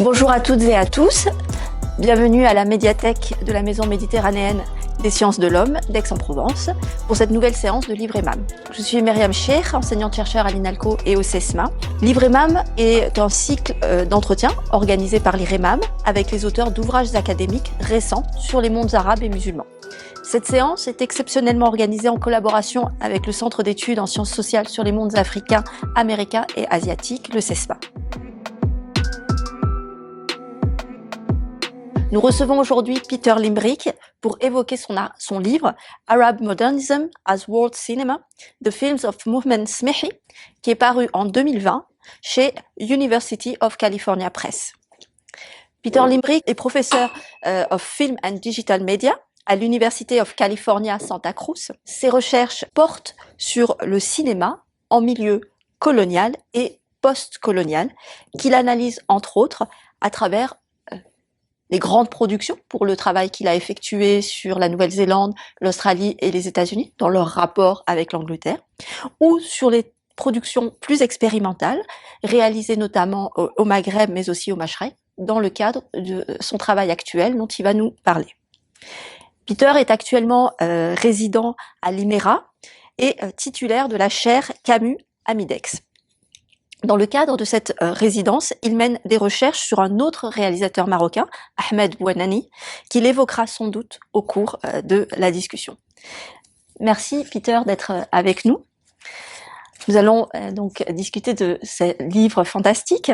Bonjour à toutes et à tous, bienvenue à la médiathèque de la Maison méditerranéenne des sciences de l'homme d'Aix-en-Provence pour cette nouvelle séance de Livre et Mam. Je suis Myriam Cheikh, enseignante-chercheur à l'INALCO et au CESMA. Livre et Mam est un cycle d'entretiens organisé par l'IREMAM avec les auteurs d'ouvrages académiques récents sur les mondes arabes et musulmans. Cette séance est exceptionnellement organisée en collaboration avec le Centre d'études en sciences sociales sur les mondes africains, américains et asiatiques, le CESMA. Nous recevons aujourd'hui Peter Limbrick pour évoquer son livre Arab Modernism as World Cinema, The Films of Mohamed Smehi, qui est paru en 2020 chez University of California Press. Peter Limbrick est professeur of Film and Digital Media à l'University of California Santa Cruz. Ses recherches portent sur le cinéma en milieu colonial et post-colonial, qu'il analyse entre autres à travers les grandes productions pour le travail qu'il a effectué sur la Nouvelle-Zélande, l'Australie et les États-Unis dans leur rapport avec l'Angleterre, ou sur les productions plus expérimentales réalisées notamment au Maghreb mais aussi au Machrek dans le cadre de son travail actuel dont il va nous parler. Peter est actuellement résident à l'IMERA et titulaire de la chaire Camus à Midex. Dans le cadre de cette résidence, il mène des recherches sur un autre réalisateur marocain, Ahmed Bouanani, qu'il évoquera sans doute au cours de la discussion. Merci Peter d'être avec nous. Nous allons donc discuter de ce livre fantastique.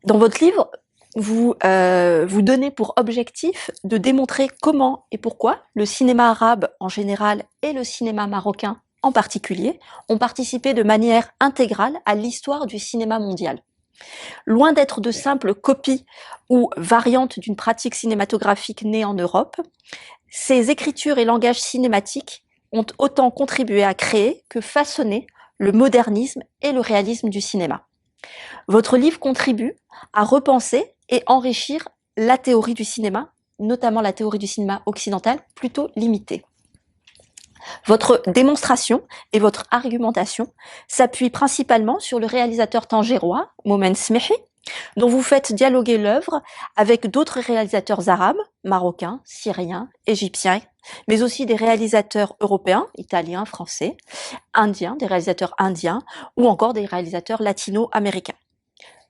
Dans votre livre, vous donnez pour objectif de démontrer comment et pourquoi le cinéma arabe en général et le cinéma marocain en particulier, ont participé de manière intégrale à l'histoire du cinéma mondial. Loin d'être de simples copies ou variantes d'une pratique cinématographique née en Europe, ces écritures et langages cinématiques ont autant contribué à créer que façonner le modernisme et le réalisme du cinéma. Votre livre contribue à repenser et enrichir la théorie du cinéma, notamment la théorie du cinéma occidental, plutôt limitée. Votre démonstration et votre argumentation s'appuient principalement sur le réalisateur tangérois, Mohamed Smehi, dont vous faites dialoguer l'œuvre avec d'autres réalisateurs arabes, marocains, syriens, égyptiens, mais aussi des réalisateurs européens, italiens, français, indiens, des réalisateurs indiens, ou encore des réalisateurs latino-américains.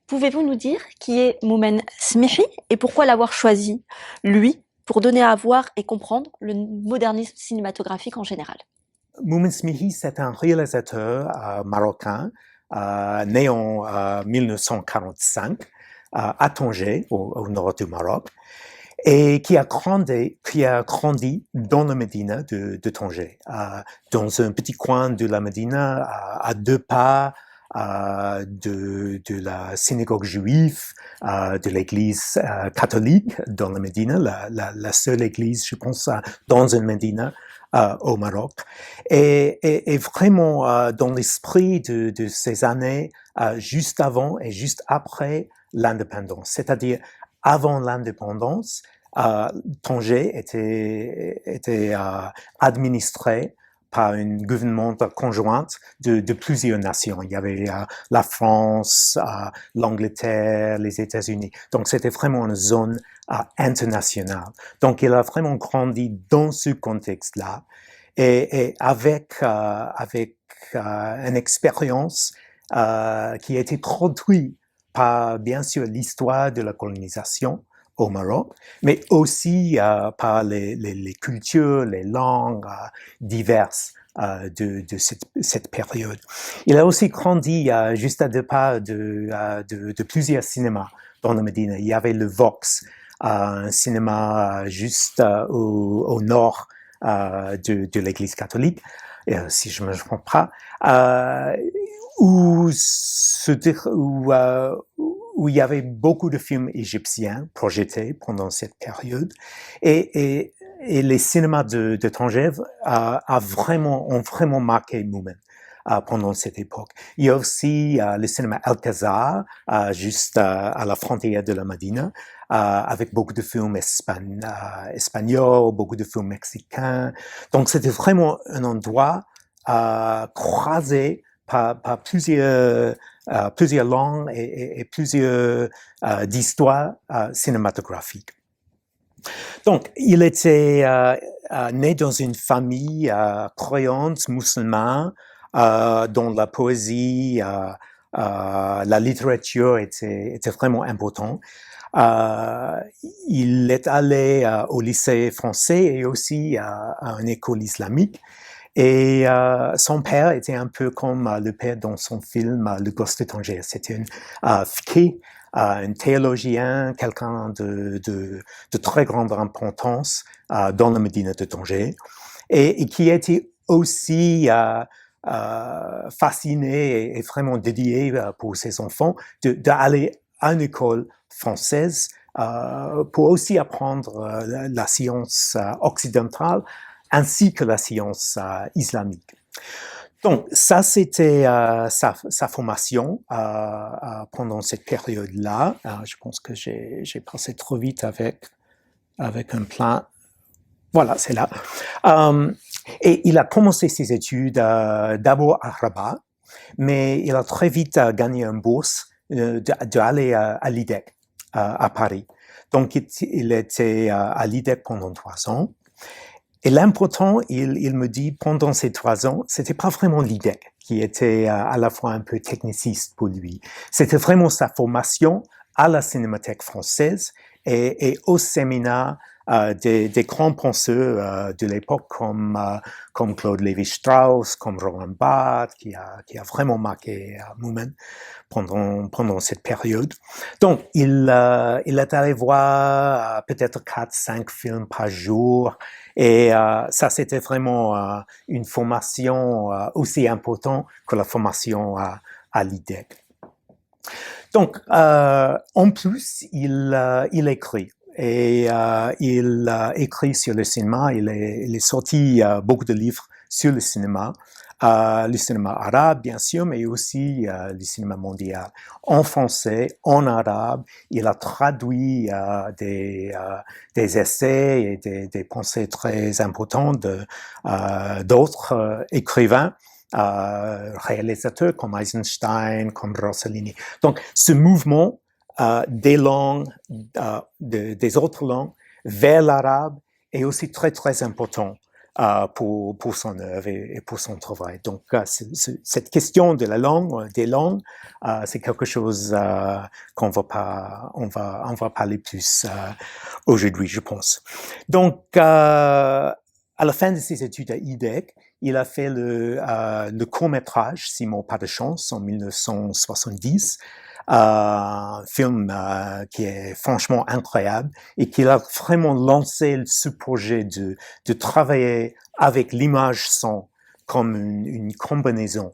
Pouvez-vous nous dire qui est Mohamed Smehi et pourquoi l'avoir choisi, lui, pour donner à voir et comprendre le modernisme cinématographique en général? Mohamed Smehi, c'est un réalisateur marocain né en 1945 à Tanger, au nord du Maroc, et qui a grandi dans la Médina de Tanger, dans un petit coin de la Médina, à 2 pas de la synagogue juive, de l'église catholique dans la Médina, la seule église, je pense, dans une Médina au Maroc. Et vraiment, dans l'esprit de ces années, juste avant et juste après l'indépendance, c'est-à-dire avant l'indépendance, Tanger était administré par une gouvernement conjointe de plusieurs nations. Il y avait la France, l'Angleterre, les États-Unis. Donc, c'était vraiment une zone internationale. Donc, il a vraiment grandi dans ce contexte-là et avec une expérience qui a été produite par, bien sûr, l'histoire de la colonisation au Maroc, mais aussi par les cultures, les langues diverses de cette période. Il a aussi grandi juste à 2 pas de plusieurs cinémas dans la Médina. Il y avait le Vox, un cinéma juste au nord de l'église catholique, si je ne me trompe pas, où il y avait beaucoup de films égyptiens projetés pendant cette période. Et les cinémas de Tanger ont vraiment marqué Mohamed pendant cette époque. Il y a aussi le cinéma Alcazar, juste à la frontière de la Médina, avec beaucoup de films espagnols, beaucoup de films mexicains. Donc c'était vraiment un endroit croisé par plusieurs plusieurs langues et plusieurs d'histoires cinématographiques. Donc, il était né dans une famille croyante musulmane dont la poésie, la littérature était vraiment importante. Il est allé au lycée français et aussi à une école islamique. Et son père était un peu comme le père dans son film Le Gosse de Tanger. C'était un fiqh, un théologien, quelqu'un de très grande importance dans la Médina de Tanger, et qui était aussi fasciné et vraiment dédié pour ses enfants d'aller à une école française pour aussi apprendre la science occidentale ainsi que la science islamique. Donc, ça, c'était sa formation pendant cette période-là. Je pense que j'ai passé trop vite avec un plan. Voilà, c'est là. Et il a commencé ses études d'abord à Rabat, mais il a très vite gagné une bourse d'aller à l'IDEC à Paris. Donc, il était à l'IDEC pendant 3 ans. Et l'important, il me dit, pendant ces 3 ans, c'était pas vraiment l'IDEC qui était à la fois un peu techniciste pour lui. C'était vraiment sa formation à la Cinémathèque française et au séminaire des grands penseurs de l'époque comme Claude Lévi-Strauss, comme Roland Barthes, qui a vraiment marqué Moomin pendant cette période. Donc, il est allé voir peut-être 4-5 films par jour. Et ça, c'était vraiment une formation aussi importante que la formation à l'IDEC. Donc, en plus, il écrit. Et il écrit sur le cinéma. Il est sorti beaucoup de livres sur le cinéma arabe, bien sûr, mais aussi le cinéma mondial. En français, en arabe, il a traduit des essais et des pensées très importantes d'autres écrivains, réalisateurs comme Eisenstein, comme Rossellini. Donc, ce mouvement des langues, des autres langues vers l'arabe est aussi très, très important pour son œuvre et pour son travail. Donc, cette question de la langue, des langues, c'est quelque chose on va parler plus aujourd'hui, je pense. Donc, à la fin de ses études à IDEC, il a fait le court-métrage Simon Pas de Chance en 1970, un film qui est franchement incroyable et qui a vraiment lancé ce projet de travailler avec l'image son comme une combinaison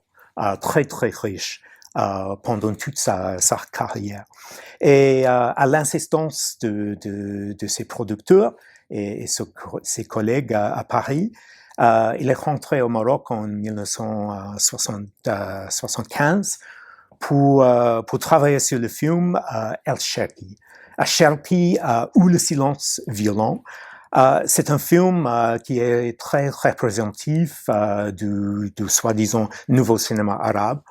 très très riche pendant toute sa carrière. Et à l'insistance de ses producteurs et ses collègues à Paris, il est rentré au Maroc en 1975 pour travailler sur le film El Cherki. El Cherki ou Le silence violent. C'est un film qui est très représentatif du soi-disant nouveau cinéma arabe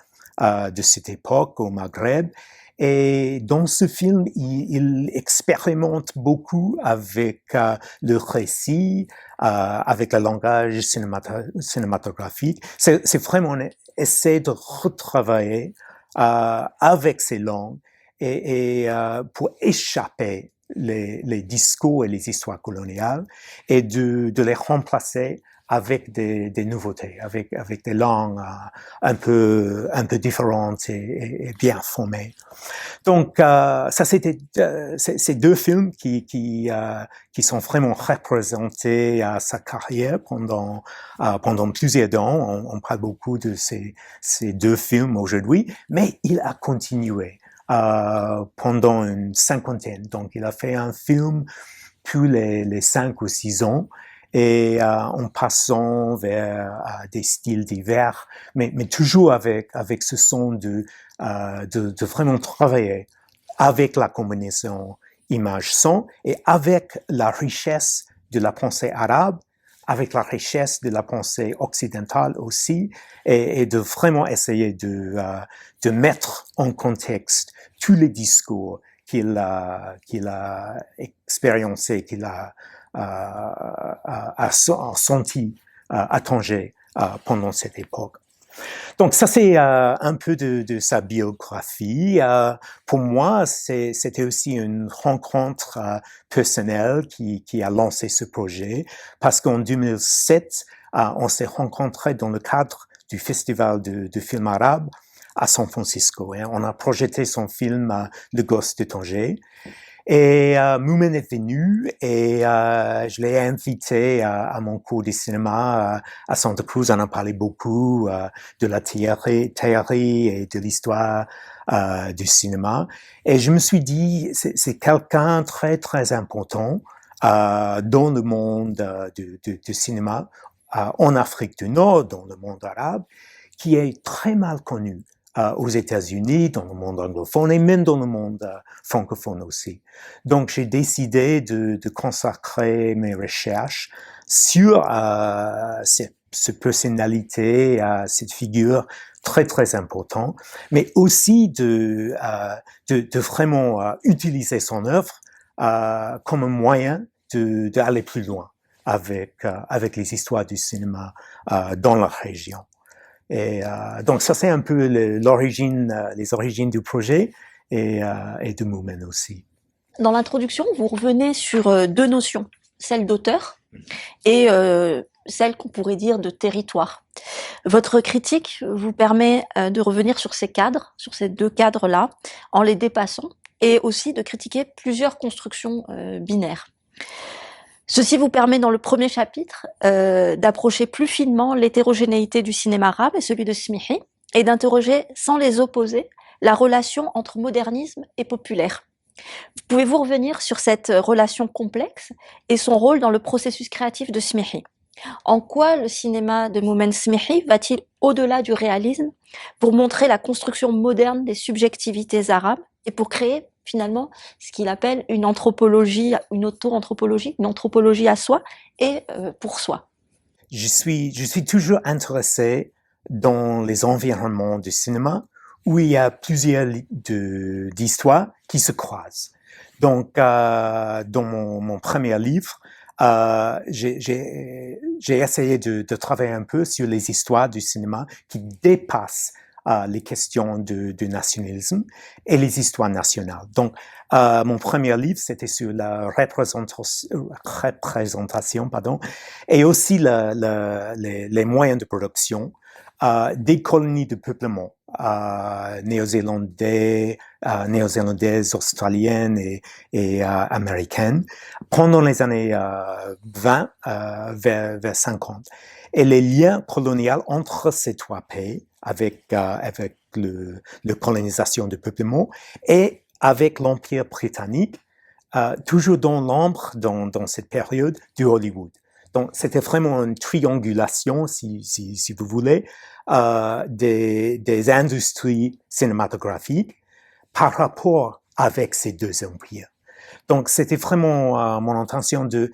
de cette époque au Maghreb. Et dans ce film, il expérimente beaucoup avec le récit, avec le langage cinématographique. C'est vraiment un essai de retravailler avec ces langues et pour échapper les discours et les histoires coloniales et de les remplacer avec des nouveautés, avec des langues un peu différentes et bien formées. Donc, ça c'était ces 2 films qui sont vraiment représentés à sa carrière pendant plusieurs temps. On parle beaucoup de ces 2 films aujourd'hui, mais il a continué pendant une cinquantaine. Donc, il a fait un film tous les 5 ou 6 ans. Et en passant vers des styles divers, mais toujours avec ce son de vraiment travailler avec la combinaison image-son et avec la richesse de la pensée arabe avec la richesse de la pensée occidentale aussi, et de vraiment essayer de mettre en contexte tous les discours qu'il a expériencés, qu'il a senti à Tanger pendant cette époque. Donc ça c'est un peu de sa biographie. Pour moi, c'était aussi une rencontre personnelle qui a lancé ce projet, parce qu'en 2007, on s'est rencontrés dans le cadre du festival de films arabes à San Francisco. Hein. On a projeté son film Le Gosse de Tanger. Et Moumen est venu et je l'ai invité à mon cours de cinéma à Santa Cruz. On a parlé beaucoup de la théorie et de l'histoire du cinéma. Et je me suis dit, c'est quelqu'un très très important dans le monde du cinéma en Afrique du Nord, dans le monde arabe, qui est très mal connu. Aux États-Unis, dans le monde anglophone et même dans le monde francophone aussi. Donc, j'ai décidé de consacrer mes recherches sur cette personnalité, cette figure très très importante, mais aussi de vraiment utiliser son œuvre comme un moyen d'aller plus loin avec les histoires du cinéma dans la région. Et donc ça c'est un peu les origines du projet et de Moumen aussi. Dans l'introduction, vous revenez sur deux notions, celle d'auteur et celle qu'on pourrait dire de territoire. Votre critique vous permet de revenir sur ces cadres, sur ces deux cadres-là, en les dépassant, et aussi de critiquer plusieurs constructions binaires. Ceci vous permet dans le premier chapitre d'approcher plus finement l'hétérogénéité du cinéma arabe et celui de Smihi, et d'interroger sans les opposer la relation entre modernisme et populaire. Pouvez-vous revenir sur cette relation complexe et son rôle dans le processus créatif de Smihi? En quoi le cinéma de Moumen Smihi va-t-il au-delà du réalisme pour montrer la construction moderne des subjectivités arabes et pour créer finalement ce qu'il appelle une anthropologie, une auto-anthropologie, une anthropologie à soi et pour soi? Je suis toujours intéressé dans les environnements du cinéma où il y a plusieurs d'histoires qui se croisent. Donc, dans mon premier livre, j'ai essayé de travailler un peu sur les histoires du cinéma qui dépassent les questions du nationalisme et les histoires nationales. Donc, mon premier livre, c'était sur la représentation, et aussi les moyens de production des colonies de peuplement néo-zélandaises, australiennes et américaines pendant les années 20 vers 50. Et les liens coloniaux entre ces trois pays avec le colonisation de peuplement et avec l'Empire britannique, toujours dans l'ombre, dans cette période du Hollywood. Donc, c'était vraiment une triangulation, si vous voulez, des industries cinématographiques par rapport avec ces deux empires. Donc, c'était vraiment mon intention de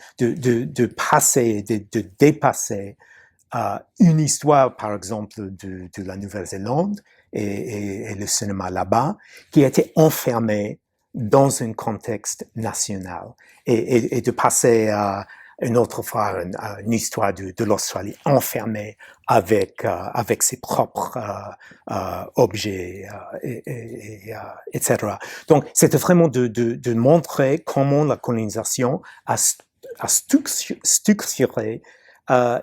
dépasser une histoire, par exemple, de la Nouvelle-Zélande et le cinéma là-bas, qui était enfermé dans un contexte national et de passer une autre fois une histoire de l'Australie enfermée avec ses propres objets, etc. Donc, c'était vraiment de montrer comment la colonisation a structuré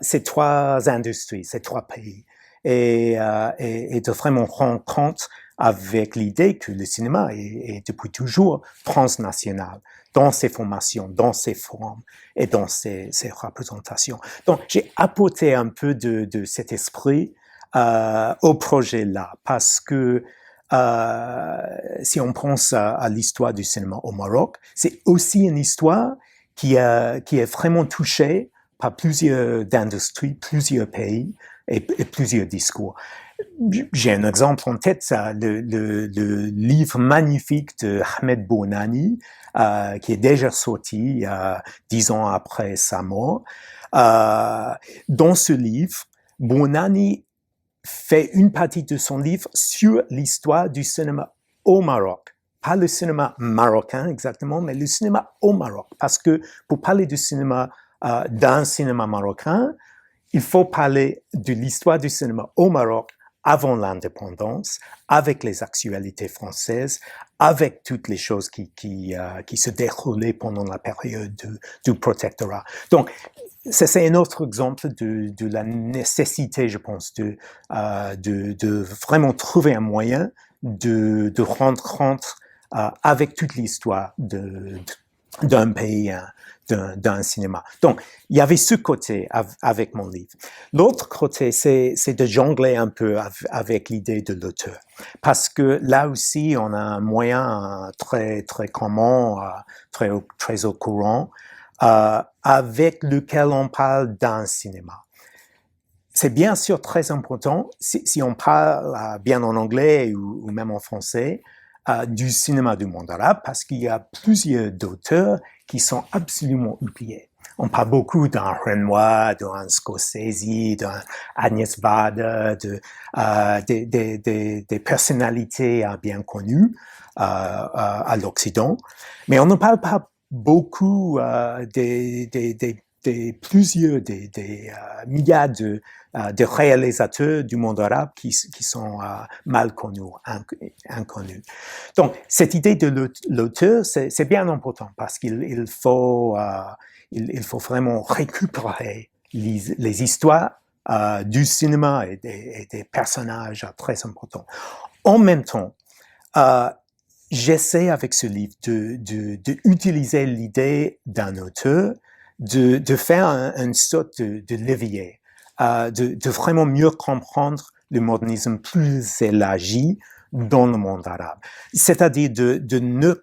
ces trois industries, ces trois pays, et de vraiment rendre compte avec l'idée que le cinéma est depuis toujours transnational dans ses formations, dans ses formes et dans ses représentations. Donc, j'ai apporté un peu de cet esprit au projet-là, parce que si on pense à l'histoire du cinéma au Maroc, c'est aussi une histoire qui est vraiment touchée par plusieurs industries, plusieurs pays et plusieurs discours. J'ai un exemple en tête, ça, le livre magnifique de Ahmed Bounani, qui est déjà sorti 10 ans après sa mort. Dans ce livre, Bounani fait une partie de son livre sur l'histoire du cinéma au Maroc. Pas le cinéma marocain exactement, mais le cinéma au Maroc. Parce que pour parler du cinéma, d'un cinéma marocain, il faut parler de l'histoire du cinéma au Maroc avant l'indépendance, avec les actualités françaises, avec toutes les choses qui se déroulaient pendant la période du protectorat. Donc, c'est un autre exemple de la nécessité, je pense, de vraiment trouver un moyen de rendre compte avec toute l'histoire d'un pays, d'un cinéma. Donc, il y avait ce côté avec mon livre. L'autre côté, c'est de jongler un peu avec l'idée de l'auteur. Parce que là aussi, on a un moyen très, très commun, très au courant, avec lequel on parle d'un cinéma. C'est bien sûr très important, si on parle bien en anglais ou même en français, du cinéma du monde arabe, parce qu'il y a plusieurs auteurs qui sont absolument oubliés. On parle beaucoup d'un Renoir, d'un Scorsese, d'un Agnès Varda, des personnalités bien connues à l'Occident, mais on ne parle pas beaucoup des plusieurs milliards de réalisateurs du monde arabe qui sont mal connus, inconnus. Donc, cette idée de l'auteur, c'est bien important parce qu'il faut vraiment récupérer les histoires du cinéma et des personnages très importants. En même temps, j'essaie avec ce livre d'utiliser l'idée d'un auteur, de faire une sorte de levier, de vraiment mieux comprendre le modernisme plus élargi dans le monde arabe. C'est-à-dire de ne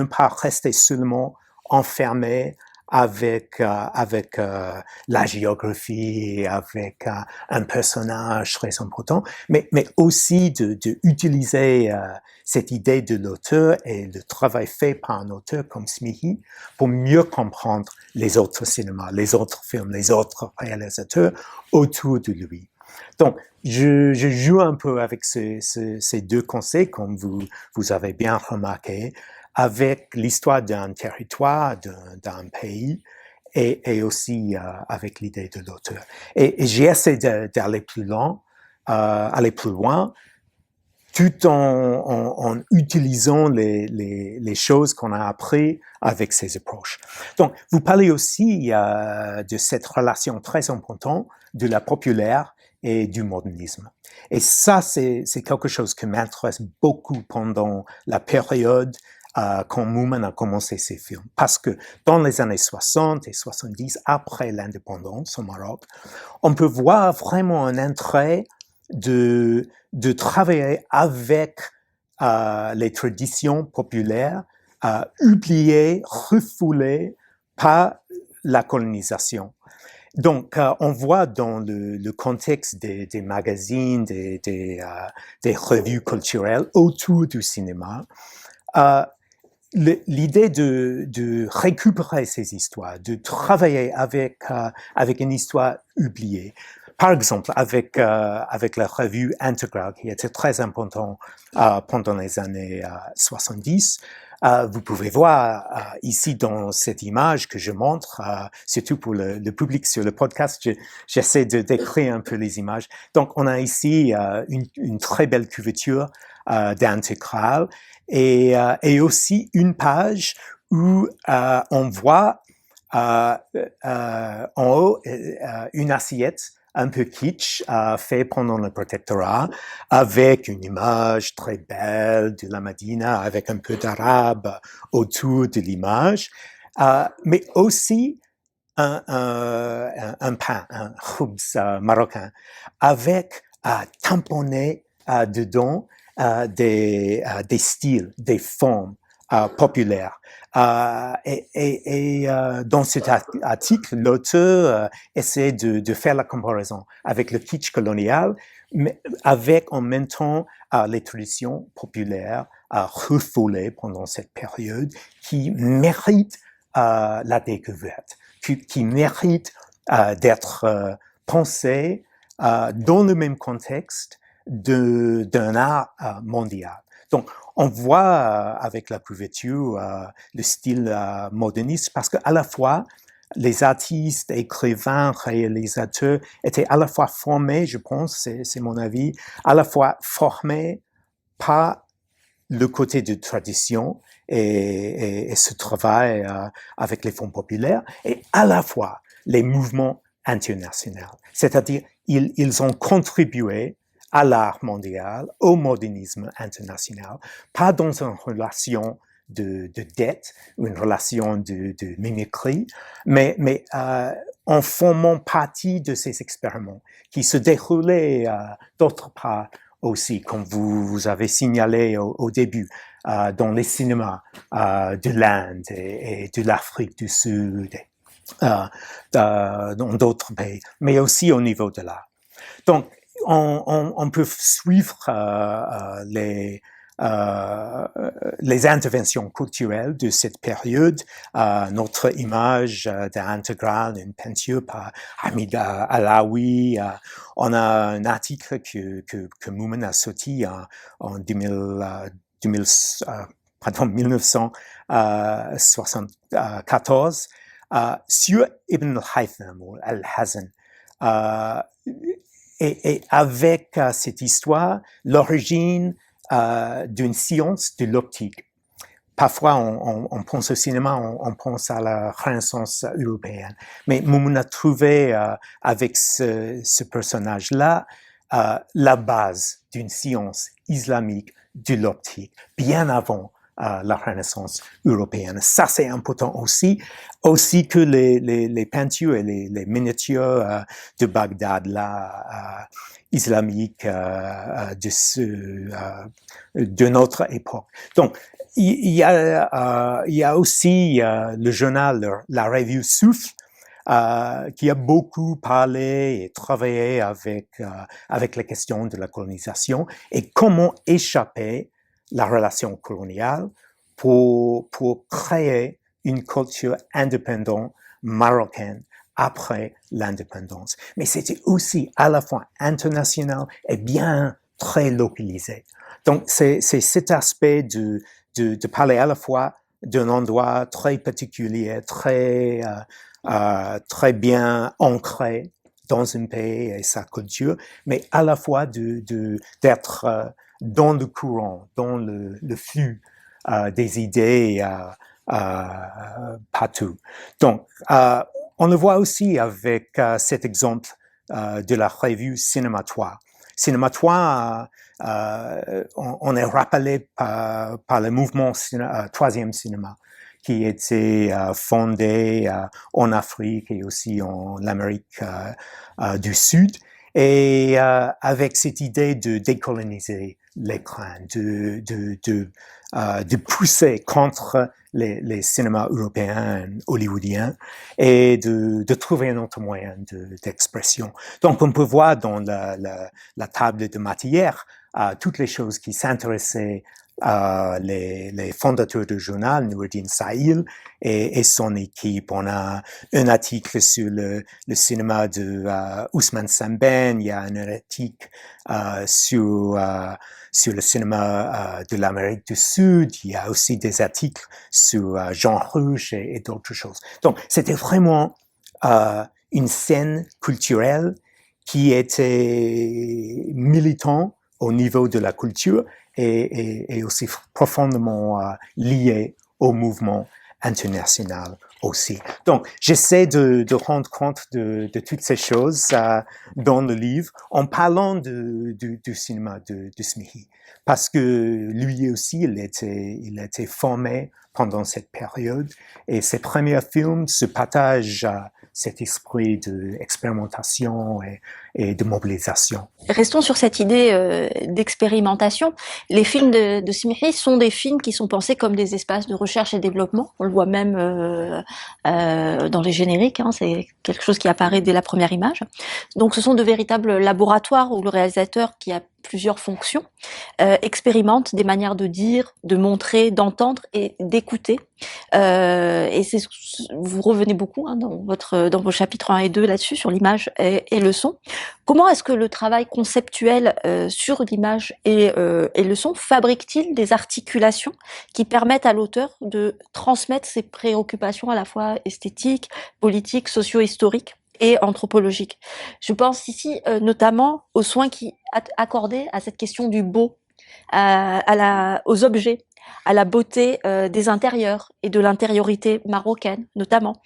pas rester seulement enfermé avec la géographie, avec un personnage très important, mais aussi de utiliser cette idée de l'auteur et le travail fait par un auteur comme Smihi pour mieux comprendre les autres cinémas, les autres films, les autres réalisateurs autour de lui. Donc, je joue un peu avec ces deux conseils, comme vous avez bien remarqué, avec l'histoire d'un territoire, d'un pays, et aussi avec l'idée de l'auteur. Et j'ai essayé d'aller plus loin, tout en utilisant les choses qu'on a appris avec ces approches. Donc, vous parlez aussi de cette relation très importante de la populaire et du modernisme. Et ça, c'est quelque chose qui m'intéresse beaucoup pendant la période quand Moumen a commencé ses films. Parce que dans les années 60 et 70, après l'indépendance au Maroc, on peut voir vraiment un intérêt de travailler avec les traditions populaires oubliées, refoulées par la colonisation. Donc, on voit dans le contexte des magazines, des revues culturelles autour du cinéma, l'idée de récupérer ces histoires, de travailler avec une histoire oubliée. Par exemple, avec la revue Integral, qui était très important pendant les années 70, vous pouvez voir ici dans cette image que je montre, surtout pour le public sur le podcast, j'essaie de décrire un peu les images. Donc, on a ici une très belle couverture d'Integral et aussi une page où on voit en haut une assiette un peu kitsch, fait pendant le protectorat, avec une image très belle de la Médina, avec un peu d'arabe autour de l'image, mais aussi un pain, un khubz marocain, avec tamponné dedans des styles, des formes populaires. Et dans cet article, l'auteur essaie de faire la comparaison avec le kitsch colonial mais avec en même temps les traditions populaires refoulées pendant cette période qui méritent la découverte, qui méritent d'être pensées dans le même contexte d'un art mondial. Donc, on voit avec la couverture le style moderniste parce qu'à la fois, les artistes, écrivains, réalisateurs étaient à la fois formés, je pense, c'est mon avis, à la fois formés par le côté de tradition et ce travail avec les fonds populaires, et à la fois les mouvements internationaux. C'est-à-dire, ils ont contribué à l'art mondial, au modernisme international, pas dans une relation de dette, une relation de mimicrie, mais en formant partie de ces expériments qui se déroulaient d'autre part aussi, comme vous avez signalé au début, dans les cinémas de l'Inde et de l'Afrique du Sud, dans d'autres pays, mais aussi au niveau de l'art. Donc, on peut suivre les interventions culturelles de cette période. Notre image d'intégrale, une peinture par Hamid Alaoui. On a un article que Moomin a sorti en 1974 sur Ibn al-Haytham ou al-Hazan. Et avec cette histoire, l'origine d'une science de l'optique. Parfois, on pense au cinéma, on pense à la Renaissance européenne. Mais Moomin a trouvé avec ce personnage-là la base d'une science islamique de l'optique, bien avant la Renaissance européenne. Ça, c'est important aussi que les peintures et les miniatures de Bagdad, là, islamiques de notre époque. Donc, il y a aussi le journal, la revue Souffle, qui a beaucoup parlé et travaillé avec les questions de la colonisation et comment échapper la relation coloniale pour créer une culture indépendante marocaine après l'indépendance. Mais c'était aussi à la fois international et bien très localisé. Donc, c'est cet aspect de parler à la fois d'un endroit très particulier, très bien ancré dans un pays et sa culture, mais à la fois d'être dans le courant, dans le flux des idées partout. Donc, on le voit aussi avec cet exemple de la revue Cinématoire. Cinématoire, on est rappelé par le mouvement troisième cinéma qui était fondé en Afrique et aussi en Amérique du Sud, et avec cette idée de décoloniser l'écran, de pousser contre les cinémas européens, hollywoodiens, et de trouver un autre moyen d'expression. Donc, on peut voir dans la table de matière toutes les choses qui s'intéressaient les fondateurs du journal, Noureddin Sahil et son équipe. On a un article sur le cinéma de Ousmane Sembène, il y a un article sur le cinéma de l'Amérique du Sud, il y a aussi des articles sur Jean Rouch et d'autres choses. Donc, c'était vraiment une scène culturelle qui était militante au niveau de la culture et aussi profondément liée au mouvement international aussi. Donc, j'essaie de rendre compte de toutes ces choses dans le livre en parlant du cinéma de Smihi, parce que lui aussi, il était formé pendant cette période et ses premiers films se partagent cet esprit d'expérimentation et de mobilisation. Restons sur cette idée d'expérimentation. Les films de Smihi sont des films qui sont pensés comme des espaces de recherche et développement. On le voit même dans les génériques, hein, c'est quelque chose qui apparaît dès la première image. Donc ce sont de véritables laboratoires où le réalisateur, qui a plusieurs fonctions, expérimente des manières de dire, de montrer, d'entendre et d'écouter. Et vous revenez beaucoup hein, dans vos chapitres 1 et 2 là-dessus, sur l'image et le son. Comment est-ce que le travail conceptuel sur l'image et le son fabrique-t-il des articulations qui permettent à l'auteur de transmettre ses préoccupations à la fois esthétiques, politiques, socio-historiques et anthropologiques? Je pense ici notamment aux soins qui accordés à cette question du beau, aux objets, à la beauté des intérieurs et de l'intériorité marocaine notamment,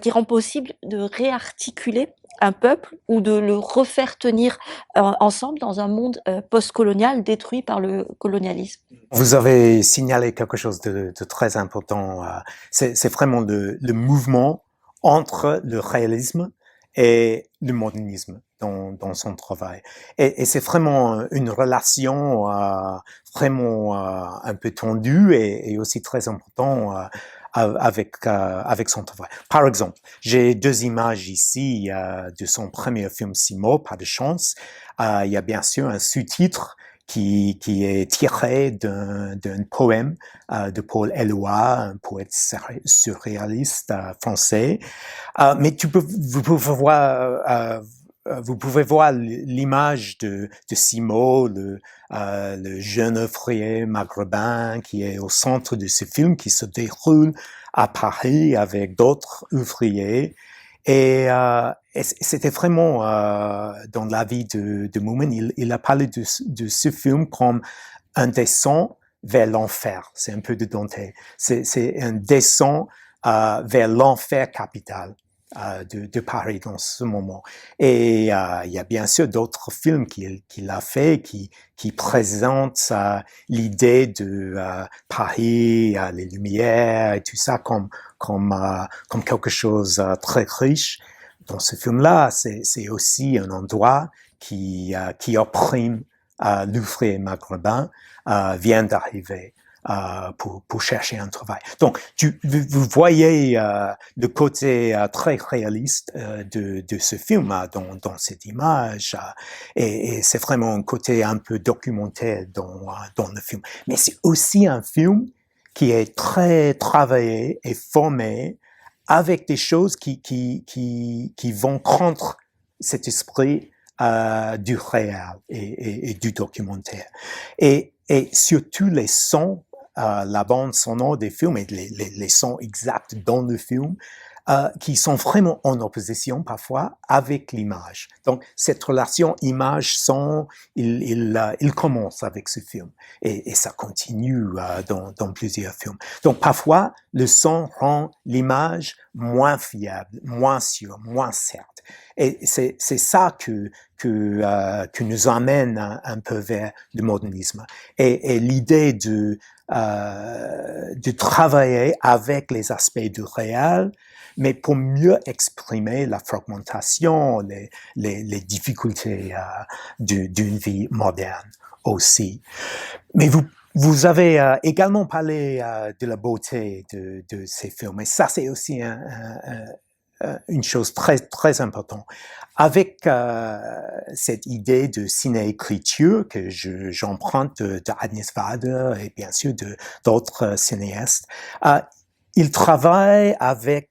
qui rend possible de réarticuler un peuple ou de le refaire tenir ensemble dans un monde post-colonial détruit par le colonialisme. Vous avez signalé quelque chose de très important. C'est vraiment le mouvement entre le réalisme et le modernisme dans son travail. Et c'est vraiment une relation vraiment un peu tendue et aussi très importante avec son travail. Par exemple, j'ai deux images ici de son premier film Simo, Pas de chance. Il y a bien sûr un sous-titre qui est tiré d'un poème de Paul Éluard, un poète surréaliste français. Mais vous pouvez voir l'image de Simo, le jeune ouvrier maghrébin qui est au centre de ce film qui se déroule à Paris avec d'autres ouvriers. Et c'était vraiment dans la vie de Moomin, il a parlé de ce film comme un descent vers l'enfer. C'est un peu de Dante. C'est un descent vers l'enfer capital de Paris dans ce moment. Et il y a bien sûr d'autres films qu'il a fait qui présentent l'idée de Paris, les Lumières et tout ça comme quelque chose de très riche. Dans ce film-là, c'est aussi un endroit qui opprime l'ouvrier maghrébin, vient d'arriver pour chercher un travail. Donc, vous voyez le côté très réaliste de ce film dans cette image, et c'est vraiment un côté un peu documentaire dans le film. Mais c'est aussi un film qui est très travaillé et formé avec des choses qui vont contre cet esprit du réel et du documentaire. Et surtout les sons, la bande sonore des films et les sons exacts dans le film, qui sont vraiment en opposition parfois avec l'image. Donc cette relation image-son, il commence avec ce film et ça continue dans plusieurs films. Donc parfois le son rend l'image moins fiable, moins sûre, moins certes. Et c'est ça que nous amène un peu vers le modernisme. Et l'idée de travailler avec les aspects du réel, mais pour mieux exprimer la fragmentation, les difficultés d'une vie moderne aussi. Mais vous avez également parlé de la beauté de ces films, et ça c'est aussi une chose très très importante. Avec cette idée de ciné-écriture que j'emprunte de Agnes Varda et bien sûr d'autres cinéastes, il travaille avec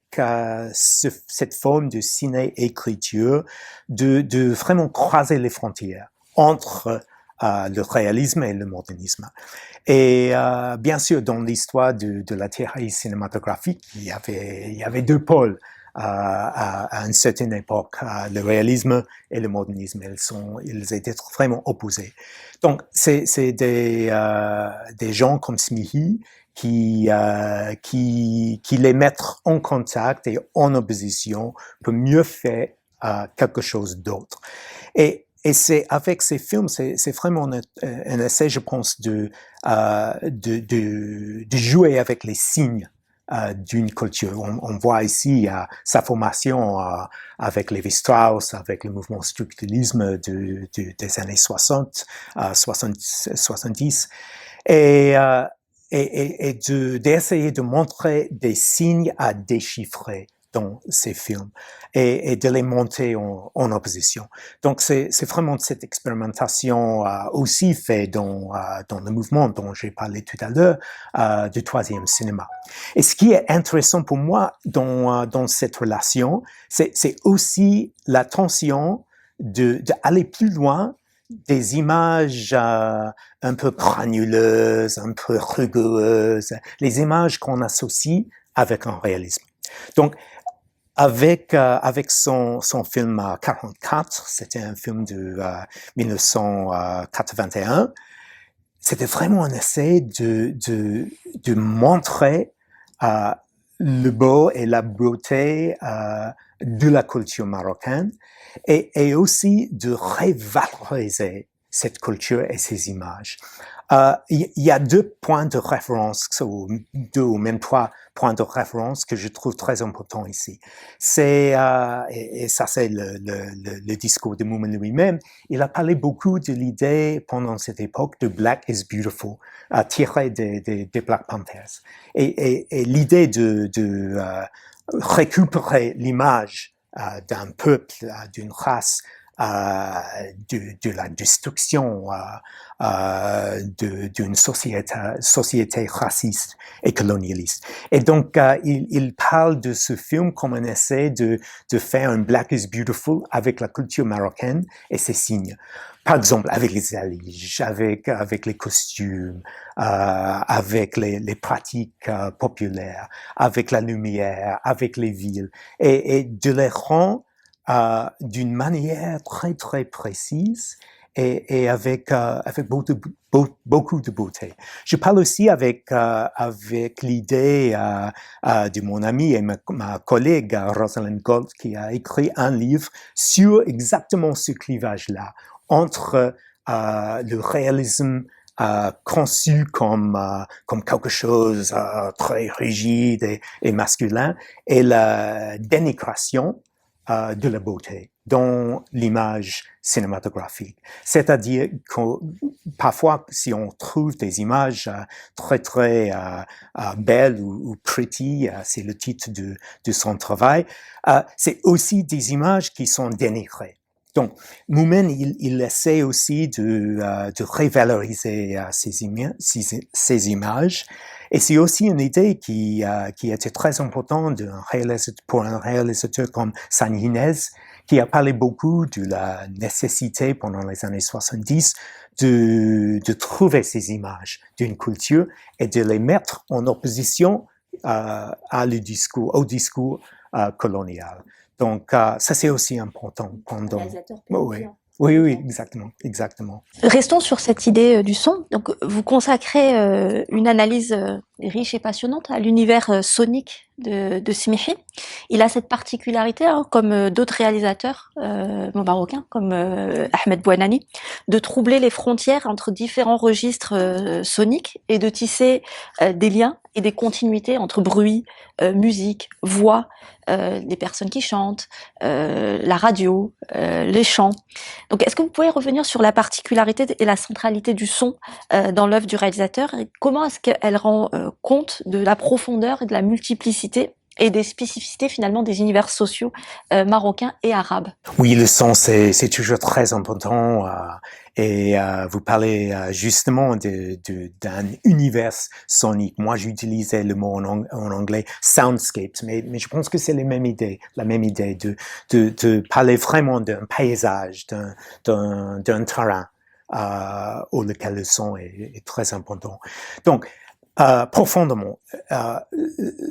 cette forme de ciné-écriture de vraiment croiser les frontières entre le réalisme et le modernisme. Et bien sûr, dans l'histoire de la théorie cinématographique, il y avait deux pôles à une certaine époque, le réalisme et le modernisme. Ils étaient vraiment opposés. Donc, c'est des gens comme Smihi qui les mettent en contact et en opposition pour mieux faire quelque chose d'autre. Et c'est avec ces films, c'est vraiment un essai, je pense, de jouer avec les signes d'une culture. On voit ici sa formation avec Lévi-Strauss, avec le mouvement structuralisme des années 60, 70, et d'essayer de montrer des signes à déchiffrer dans ces films et de les monter en opposition. Donc c'est vraiment cette expérimentation aussi fait dans le mouvement dont j'ai parlé tout à l'heure du troisième cinéma. Et ce qui est intéressant pour moi dans cette relation, c'est aussi la tension d'aller plus loin des images un peu granuleuses, un peu rugueuses, les images qu'on associe avec un réalisme. Donc, avec son film 44, c'était un film de 1981, c'était vraiment un essai de montrer le beau et la beauté de la culture marocaine et aussi de revaloriser cette culture et ces images. Il y a deux points de référence, ou deux ou même trois points de référence que je trouve très importants ici. C'est et ça c'est le discours de Moomin lui-même. Il a parlé beaucoup de l'idée pendant cette époque de Black is Beautiful, tiré des Black Panthers, et l'idée de récupérer l'image d'un peuple, d'une race, de la destruction d'une société raciste et colonialiste. Et donc, il parle de ce film comme un essai de faire un Black is Beautiful avec la culture marocaine et ses signes. Par exemple, avec les alliges, avec les costumes, avec les pratiques populaires, avec la lumière, avec les villes, et de les rendre d'une manière très très précise et avec beaucoup de beauté. Je parle aussi avec l'idée de mon ami et ma collègue Rosalind Gold qui a écrit un livre sur exactement ce clivage-là entre le réalisme conçu comme quelque chose très rigide et masculin et la dénigration de la beauté dans l'image cinématographique. C'est-à-dire que parfois, si on trouve des images très très belles ou pretty, c'est le titre de son travail, c'est aussi des images qui sont dénigrées. Donc, Moomin, il essaie aussi de revaloriser ces images. Et c'est aussi une idée qui était très importante pour un réalisateur comme San Inez, qui a parlé beaucoup de la nécessité pendant les années 70 de trouver ces images d'une culture et de les mettre en opposition au discours colonial. Donc, ça c'est aussi important pendant. Oui, exactement. Restons sur cette idée du son. Donc, vous consacrez une analyse riche et passionnante à l'univers sonique de Smihi. Il a cette particularité, hein, comme d'autres réalisateurs marocains, comme Ahmed Bouanani, de troubler les frontières entre différents registres soniques et de tisser des liens et des continuités entre bruit, musique, voix, les personnes qui chantent, la radio, les chants. Donc, est-ce que vous pouvez revenir sur la particularité et la centralité du son dans l'œuvre du réalisateur et comment est-ce qu'elle rend compte de la profondeur et de la multiplicité et des spécificités finalement des univers sociaux marocains et arabes? Oui, le son, c'est toujours très important. Et vous parlez justement d'un univers sonique. Moi, j'utilisais le mot en anglais soundscapes, mais je pense que c'est la même idée de parler vraiment d'un paysage, d'un terrain auquel le son est très important. Donc, profondément,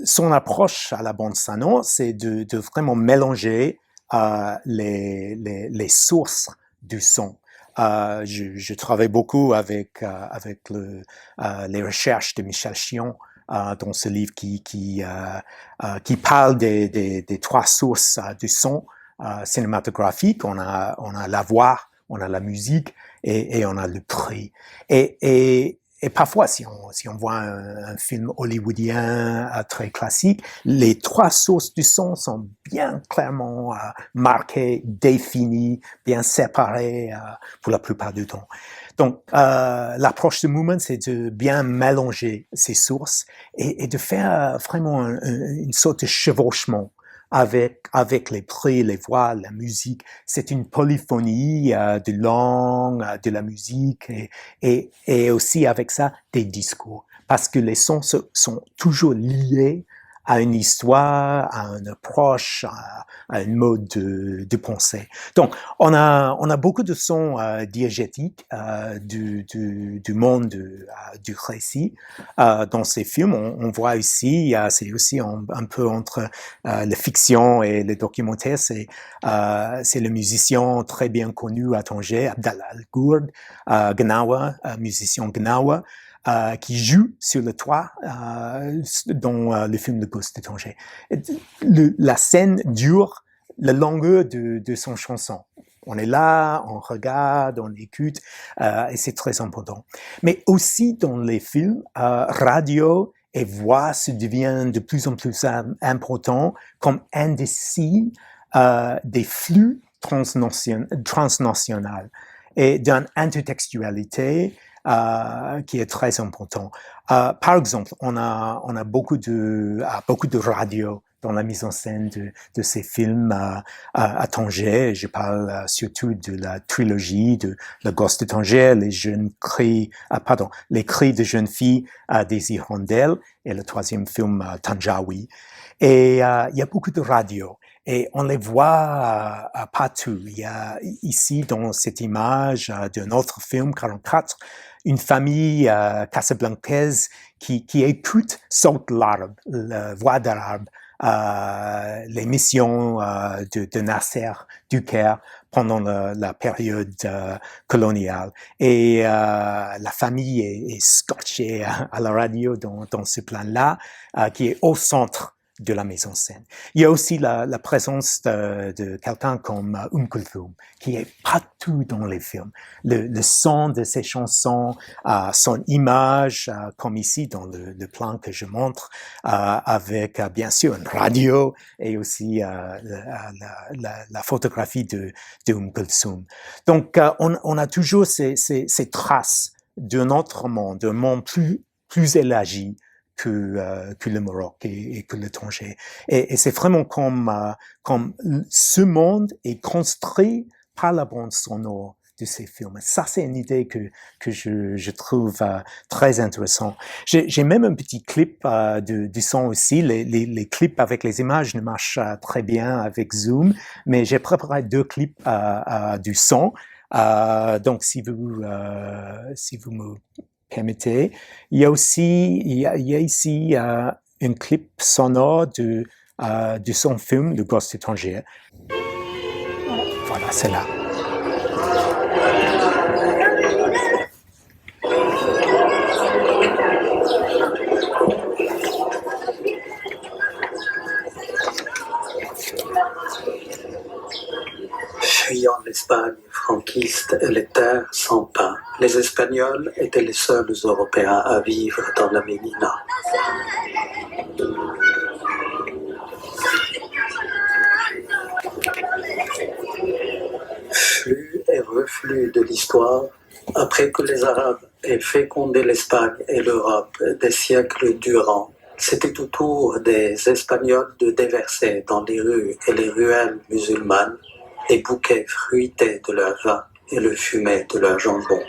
son approche à la bande sonore, c'est de vraiment mélanger les sources du son. Je travaille beaucoup avec les recherches de Michel Chion dans ce livre qui parle des trois sources du son cinématographique. On a la voix, on a la musique et on a le bruit. Et et parfois, si on voit un film hollywoodien très classique, les trois sources du son sont bien clairement marquées, définies, bien séparées pour la plupart du temps. Donc, l'approche de Movement, c'est de bien mélanger ces sources et de faire vraiment une sorte de chevauchement avec les prix, les voix, la musique. C'est une polyphonie de langue, de la musique et aussi avec ça des discours. Parce que les sons sont toujours liés à une histoire, à une approche, à un mode de pensée. Donc, on a beaucoup de sons diégétiques du monde du récit dans ces films. On voit ici, c'est aussi un peu entre la fiction et le documentaire. C'est le musicien très bien connu à Tanger, Abdallah Al-Gourd, Gnawa, musicien Gnawa, qui joue sur le toit dans le film Le Ghost de Tanger. La scène dure la longueur de son chanson. On est là, on regarde, on écoute, et c'est très important. Mais aussi dans les films, radio et voix se deviennent de plus en plus importants comme indices des flux transnationaux et d'une intertextualité qui est très important. Par exemple, on a beaucoup de radio dans la mise en scène de ces films à Tanger. Je parle surtout de la trilogie de Le Ghost de Tanger, les cris de jeunes filles des hirondelles et le troisième film Tanjawi. Et il y a beaucoup de radio. Et on les voit partout. Il y a ici, dans cette image d'un autre film, 44, une famille casablancaise qui écoute Saute l'Arbre, la voix d'arabe, l'émission de Nasser du Caire pendant la période coloniale. Et la famille est scotchée à la radio dans ce plan-là, qui est au centre de la mise en scène. Il y a aussi la présence de quelqu'un comme Kulthum, qui est partout dans les films. Le son de ses chansons, son image, comme ici dans le plan que je montre, avec bien sûr une radio et aussi la photographie de Kulthum. Donc, on a toujours ces traces d'un autre monde, d'un monde plus élargi que le Maroc et que le Tanger. Et c'est vraiment comme ce monde est construit par la bande sonore de ces films. Ça, c'est une idée que je trouve très intéressante. J'ai même un petit clip du son aussi. Les clips avec les images ne marchent très bien avec Zoom, mais j'ai préparé 2 clips du son. Donc, si vous me permettez. Il y a ici un clip sonore de son film Le Ghost de Tanger. Voilà, c'est là. Fuyant l'Espagne franquiste et les terres sans pain, les Espagnols étaient les seuls Européens à vivre dans la Médina. Flux et reflux de l'histoire, après que les Arabes aient fécondé l'Espagne et l'Europe des siècles durant, c'était au tour des Espagnols de déverser dans les rues et les ruelles musulmanes les bouquets fruités de leur vin et le fumet de leur jambon.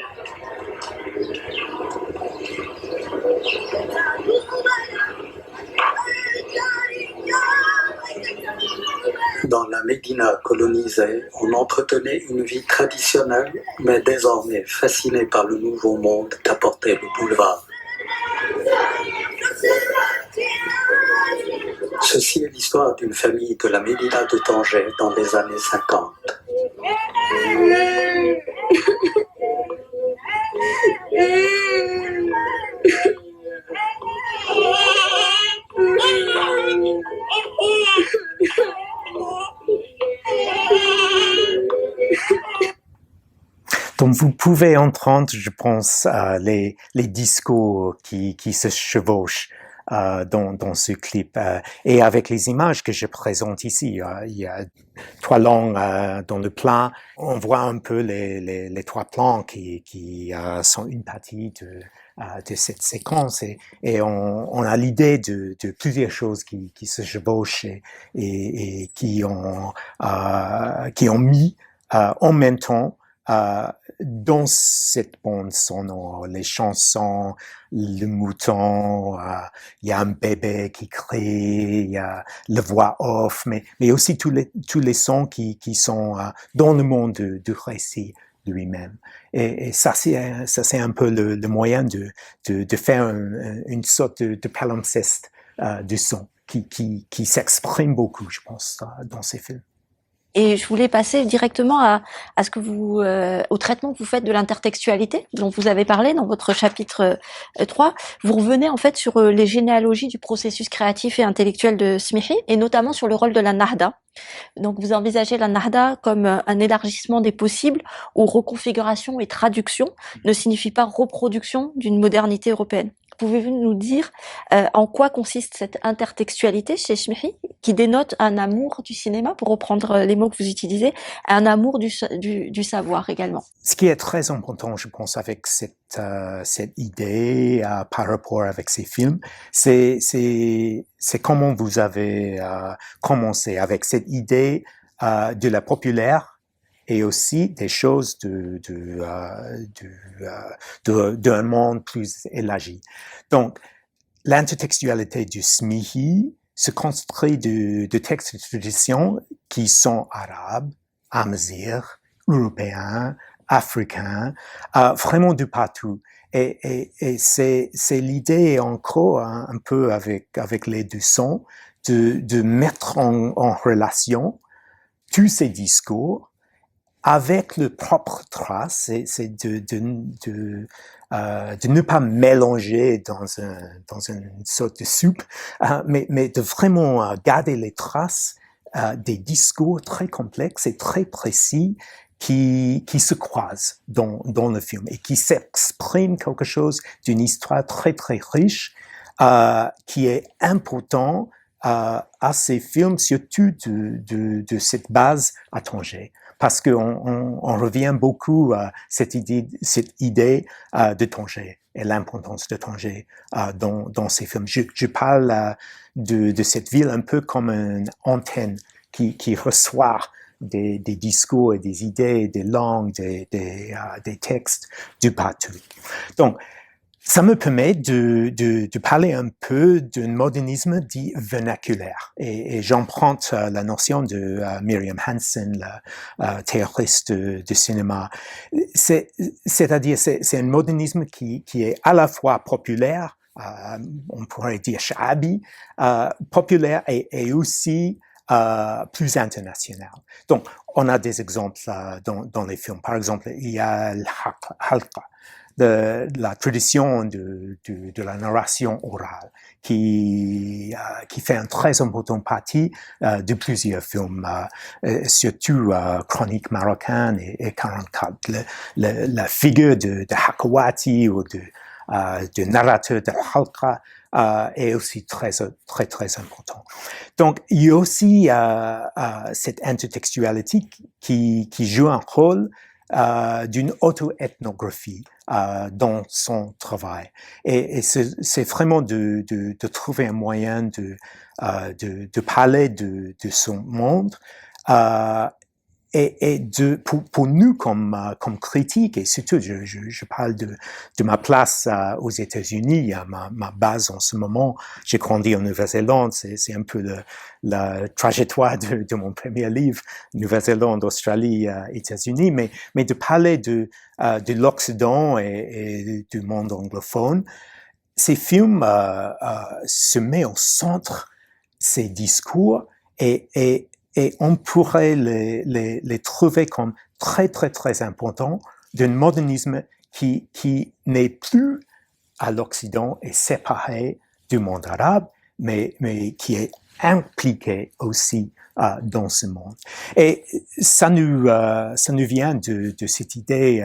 Dans la Médina colonisée, on entretenait une vie traditionnelle, mais désormais fascinée par le nouveau monde qu'apportait le boulevard. Ceci est l'histoire d'une famille de la Médina de Tanger dans les années 50. Donc vous pouvez entendre, je pense, les discours qui se chevauchent dans ce clip. Et avec les images que je présente ici, il y a 3 langues dans le plan. On voit un peu les 3 plans qui sont une partie de cette séquence et on a l'idée de plusieurs choses qui se chevauchent et qui ont mis en même temps dans cette bande sonore, les chansons, le mouton, il y a un bébé qui crie, il y a le voix off, mais aussi tous les sons qui sont dans le monde du récit lui-même. Et ça c'est un peu le moyen de faire une sorte de palimpseste de son qui s'exprime beaucoup, je pense, dans ces films. Et je voulais passer directement à ce que vous, au traitement que vous faites de l'intertextualité, dont vous avez parlé dans votre chapitre 3. Vous revenez en fait sur les généalogies du processus créatif et intellectuel de Smihi, et notamment sur le rôle de la Nahda. Donc vous envisagez la Nahda comme un élargissement des possibles, où reconfiguration et traduction ne signifient pas reproduction d'une modernité européenne. Pouvez-vous nous dire en quoi consiste cette intertextualité chez Smihi, qui dénote un amour du cinéma, pour reprendre les mots que vous utilisez, un amour du savoir également? Ce qui est très important, je pense, avec cette idée par rapport avec ces films, c'est comment vous avez commencé avec cette idée de la populaire et aussi des choses d'un monde plus élargi. Donc, l'intertextualité du Smihi se construit de textes de tradition qui sont arabes, amazigh, européens, africains, vraiment de partout. Et c'est l'idée encore un peu avec les 2 sons de mettre en relation tous ces discours avec le propre trace, c'est de ne pas mélanger dans une sorte de soupe, mais de vraiment garder les traces des discours très complexes et très précis qui se croisent dans le film et qui s'expriment quelque chose d'une histoire très très riche qui est important à ces films, surtout de cette base à Tanger. Parce qu'on revient beaucoup à cette idée de Tanger et l'importance de Tanger dans ces films. Je parle de cette ville un peu comme une antenne qui reçoit des discours et des idées, des langues, des textes du partout. Donc, ça me permet de parler un peu d'un modernisme dit vernaculaire. Et j'emprunte la notion de Miriam Hansen, la théoriste de cinéma. C'est-à-dire, c'est un modernisme qui est à la fois populaire, on pourrait dire sha'abi, populaire et aussi plus international. Donc, on a des exemples dans les films. Par exemple, il y a Halqa, de la tradition de la narration orale qui fait une très importante partie de plusieurs films, surtout Chronique marocaine et 44. La figure de Hakawati ou de narrateur de Halqa est aussi très important. Donc, il y a aussi cette intertextualité qui joue un rôle d'une auto-ethnographie dans son travail. Et c'est vraiment de trouver un moyen de parler de son monde et pour nous comme critiques, et surtout je parle de ma place aux États-Unis, ma base en ce moment. J'ai grandi en Nouvelle-Zélande, c'est un peu la trajectoire de mon premier livre, Nouvelle-Zélande, Australie, États-Unis, mais de parler de l'Occident et du monde anglophone. Ces films se mettent au centre ces discours et on pourrait les trouver comme très importants d'un modernisme qui n'est plus à l'Occident et séparé du monde arabe, mais qui est impliqués aussi dans ce monde. Et ça nous vient de cette idée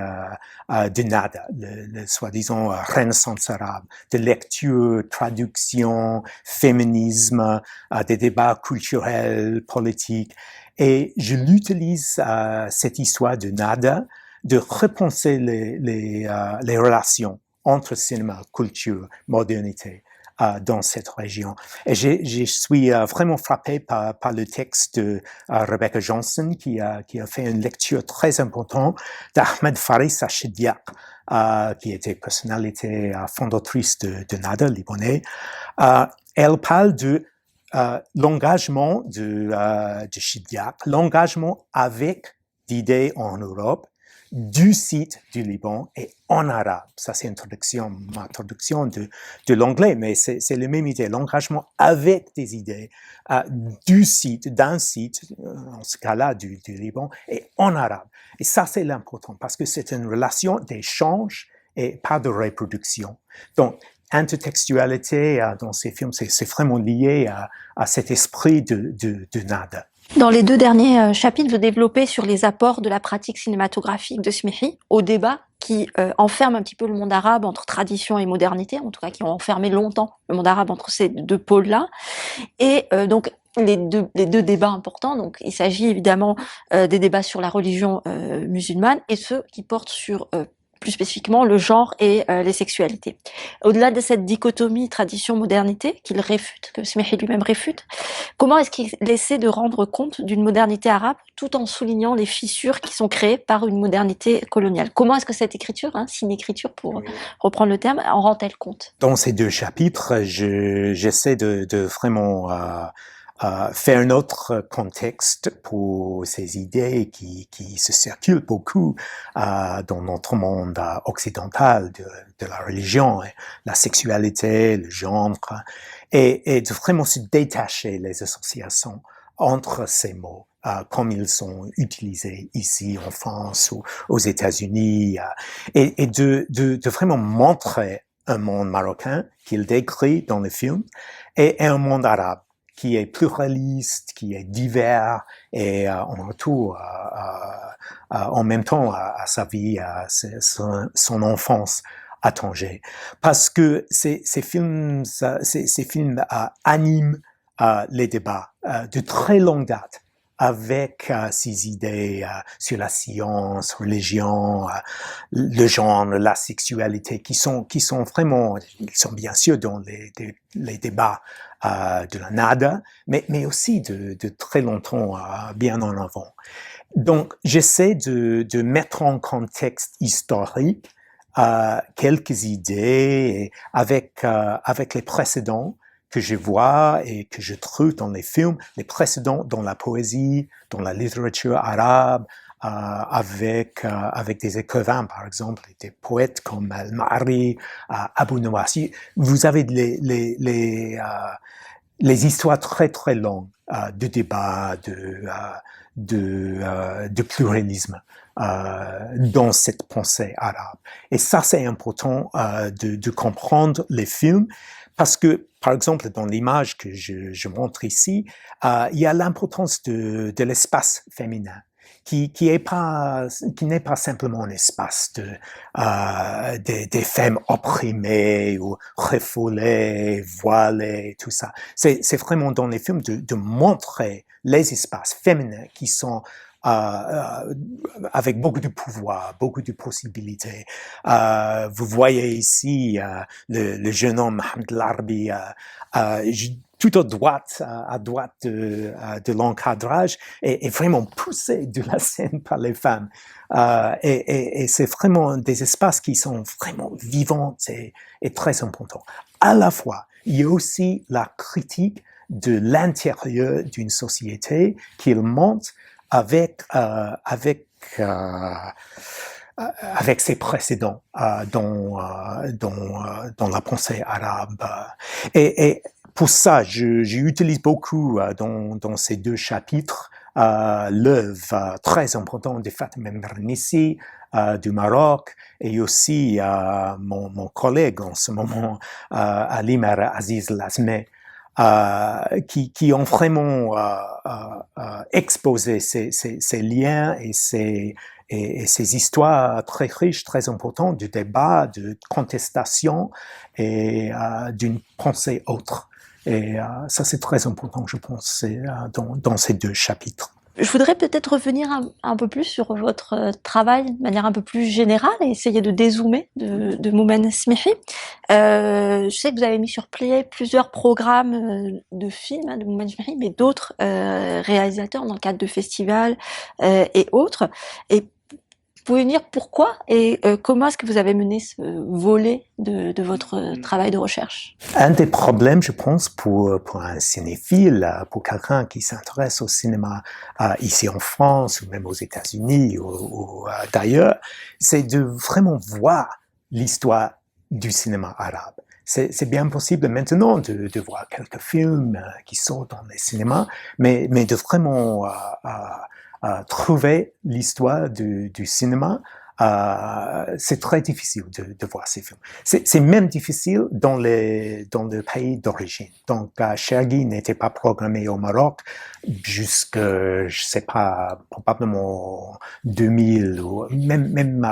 de Nada, le soi-disant renaissance arabe, de lecture, traduction, féminisme, des débats culturels, politiques. Et je l'utilise, cette histoire de Nada, de repenser les relations entre cinéma, culture, modernité dans cette région. Et je suis vraiment frappé par le texte de Rebecca Johnson qui a fait une lecture très importante d'Ahmed Faris Chidiac, qui était personnalité fondatrice de Nada, libanais. Elle parle de l'engagement de Chidiac, l'engagement avec d'idées en Europe, du site du Liban et en arabe. Ça, c'est ma traduction de l'anglais, mais c'est la même idée. L'engagement avec des idées d'un site, en ce cas-là du Liban, et en arabe. Et ça, c'est l'important parce que c'est une relation d'échange et pas de reproduction. Donc, intertextualité dans ces films, c'est vraiment lié à cet esprit de Nada. Dans les 2 derniers chapitres, vous développez sur les apports de la pratique cinématographique de Smihi au débat qui enferme un petit peu le monde arabe entre tradition et modernité, en tout cas qui ont enfermé longtemps le monde arabe entre ces 2 pôles-là. Et donc les deux débats importants, donc il s'agit évidemment des débats sur la religion musulmane et ceux qui portent sur plus spécifiquement le genre et les sexualités. Au-delà de cette dichotomie tradition-modernité qu'il réfute, que Smihi lui-même réfute, comment est-ce qu'il essaie de rendre compte d'une modernité arabe tout en soulignant les fissures qui sont créées par une modernité coloniale? Comment est-ce que cette écriture, ciné-écriture pour reprendre le terme, en rend-elle compte? Dans ces 2 chapitres, j'essaie de vraiment faire un autre contexte pour ces idées qui se circulent beaucoup dans notre monde occidental de la religion, la sexualité, le genre, et de vraiment se détacher les associations entre ces mots, comme ils sont utilisés ici en France ou aux États-Unis, et de vraiment montrer un monde marocain qu'il décrit dans le film et un monde arabe qui est pluraliste, qui est divers et en retour en même temps à sa vie, à son enfance à Tanger. Parce que ces films animent les débats de très longue date avec ces idées sur la science, religion, le genre, la sexualité, qui sont vraiment, ils sont bien sûr dans les débats de la Nada, mais aussi de très longtemps, bien en avant. Donc, j'essaie de mettre en contexte historique quelques idées avec les précédents que je vois et que je trouve dans les films, les précédents dans la poésie, dans la littérature arabe, avec des écrivains, par exemple, des poètes comme Al-Ma'ari, Abu Nuwas. Vous avez les histoires très très longues de débat, de pluralisme dans cette pensée arabe. Et ça, c'est important de comprendre les films parce que, par exemple, dans l'image que je montre ici, il y a l'importance de l'espace féminin qui n'est pas simplement un espace des femmes opprimées ou refoulées, voilées, tout ça. C'est vraiment dans les films de montrer les espaces féminins qui sont avec beaucoup de pouvoir, beaucoup de possibilités. Vous voyez ici le jeune homme Mohamed Larbi tout à droite de l'encadrage est vraiment poussé de la scène par les femmes. Et c'est vraiment des espaces qui sont vraiment vivants et très importants. À la fois, il y a aussi la critique de l'intérieur d'une société qu'il monte avec ses précédents dans la pensée arabe. Et pour ça, j'utilise beaucoup dans ces 2 chapitres l'œuvre très importante de Fatima Mernissi du Maroc et aussi mon collègue en ce moment, Ali Mar Aziz Lazmeh, qui ont vraiment exposé ces liens et ces histoires très riches, très importantes, du débat, de contestation et d'une pensée autre. Et ça, c'est très important, je pense, dans ces 2 chapitres. Je voudrais peut-être revenir un peu plus sur votre travail de manière un peu plus générale et essayer de dézoomer de Moumen Smihi. Je sais que vous avez mis sur pied plusieurs programmes de films de Moumen Smihi, mais d'autres réalisateurs dans le cadre de festivals et autres. Et vous pouvez nous dire pourquoi et comment est-ce que vous avez mené ce volet de votre travail de recherche? Un des problèmes, je pense, pour un cinéphile, pour quelqu'un qui s'intéresse au cinéma ici en France ou même aux États-Unis ou d'ailleurs, c'est de vraiment voir l'histoire du cinéma arabe. C'est bien possible maintenant de voir quelques films qui sortent dans les cinémas, mais de vraiment trouver l'histoire du cinéma, c'est très difficile de voir ces films. C'est même difficile dans le pays d'origine. Donc, Chergui n'était pas programmé au Maroc jusque, je sais pas, probablement 2000 ou même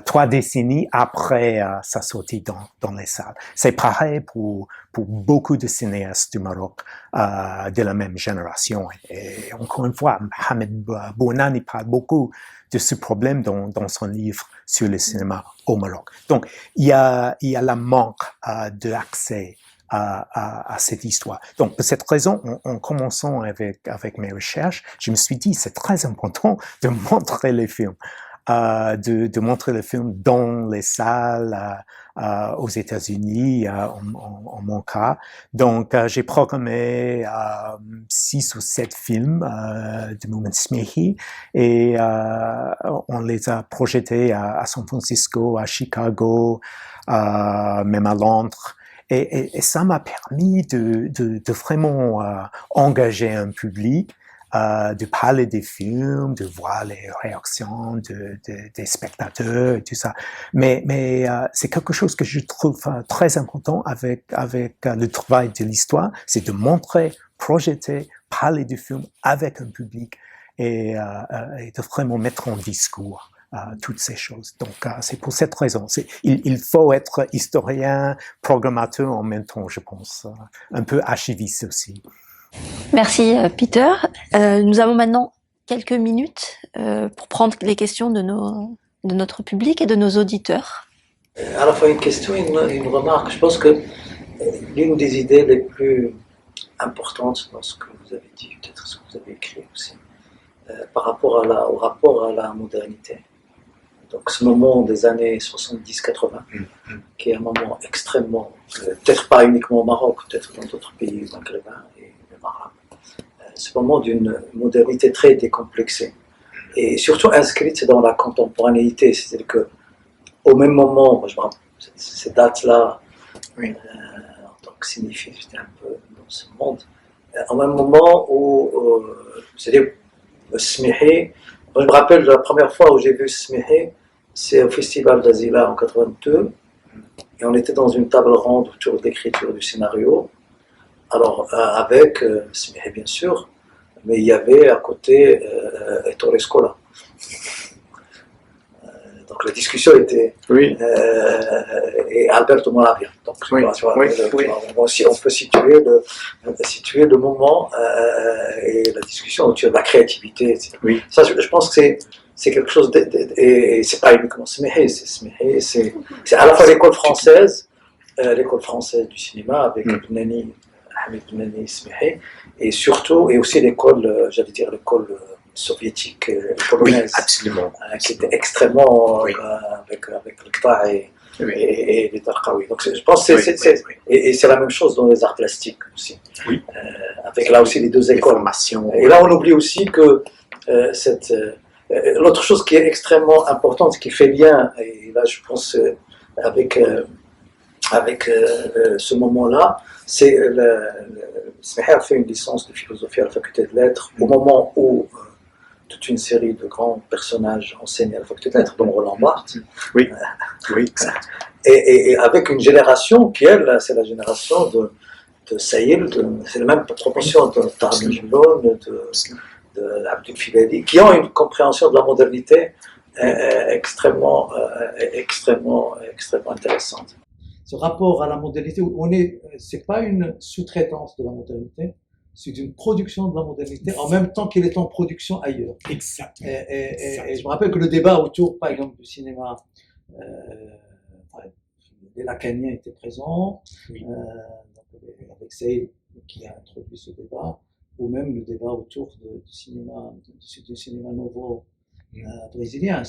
3 décennies après sa sortie dans les salles. C'est pareil pour beaucoup de cinéastes du Maroc de la même génération. Et encore une fois, Mohamed Bouanani parle beaucoup de ce problème dans son livre sur le cinéma au Maroc. Donc, il y a la manque d'accès à cette histoire. Donc, pour cette raison, en commençant avec mes recherches, je me suis dit, c'est très important de montrer les films. De montrer le film dans les salles aux États-Unis, en mon cas. Donc, j'ai programmé 6 ou 7 films de Moumen Smihi et on les a projetés à San Francisco, à Chicago, même à Londres. Et ça m'a permis de vraiment engager un public, de parler des films, de voir les réactions des spectateurs et tout ça. Mais c'est quelque chose que je trouve très important avec le travail de l'histoire, c'est de montrer, projeter, parler du film avec un public et de vraiment mettre en discours toutes ces choses. Donc, c'est pour cette raison. Il faut être historien, programmateur en même temps, je pense. Un peu archiviste aussi. Merci Peter. Nous avons maintenant quelques minutes pour prendre les questions de notre public et de nos auditeurs. À la fois une question et une remarque. Je pense que l'une des idées les plus importantes dans ce que vous avez dit, peut-être ce que vous avez écrit aussi, par rapport au rapport à la modernité. Donc ce moment des années 70-80, qui est un moment extrêmement, peut-être pas uniquement au Maroc, peut-être dans d'autres pays maghrébins et arabes, ce moment d'une modernité très décomplexée et surtout inscrite dans la contemporanéité, c'est-à-dire que au même moment, moi je me rappelle ces dates-là, en tant que cinéphile, j'étais un peu dans ce monde, au même moment où, c'est-à-dire Smihi, je me rappelle de la première fois où j'ai vu Smihi, c'est au Festival d'Azila en 82, et on était dans une table ronde autour de l'écriture du scénario, alors avec Smihi bien sûr, mais il y avait à côté Ettore Scola. Donc la discussion était et Alberto Moravia. Donc on peut situer le moment et la discussion autour de la créativité, etc. Ça, je pense que c'est quelque chose et c'est pas uniquement Smihi, c'est à la fois l'école française du cinéma avec Benani, Hamid Benani, Smihi, et surtout et aussi l'école, j'allais dire l'école soviétique, polonaise, absolument. Qui était extrêmement avec le Qta et les Tarqawi. Donc je pense que c'est la même chose dans les arts plastiques aussi. Avec là aussi les deux écoles. Et là on oublie aussi que l'autre chose qui est extrêmement importante, qui fait lien, et là je pense avec ce moment-là, c'est Smihi a fait une licence de philosophie à la faculté de lettres au moment où toute une série de grands personnages enseignent à la faculté de lettres, dont Roland Barthes. Et avec une génération qui, elle, c'est la génération de Saïl, c'est la même proportion de Tarab Jiloun, de Abdul Filali, qui ont une compréhension de la modernité extrêmement intéressante. Ce rapport à la modernité, c'est pas une sous-traitance de la modernité, c'est une production de la modernité en même temps qu'elle est en production ailleurs. Exactement. Et je me rappelle que le débat autour, par exemple, du cinéma, les Lacaniens étaient présents, oui. Avec Seyd qui a introduit ce débat, ou même le débat autour du cinéma nouveau brésilien.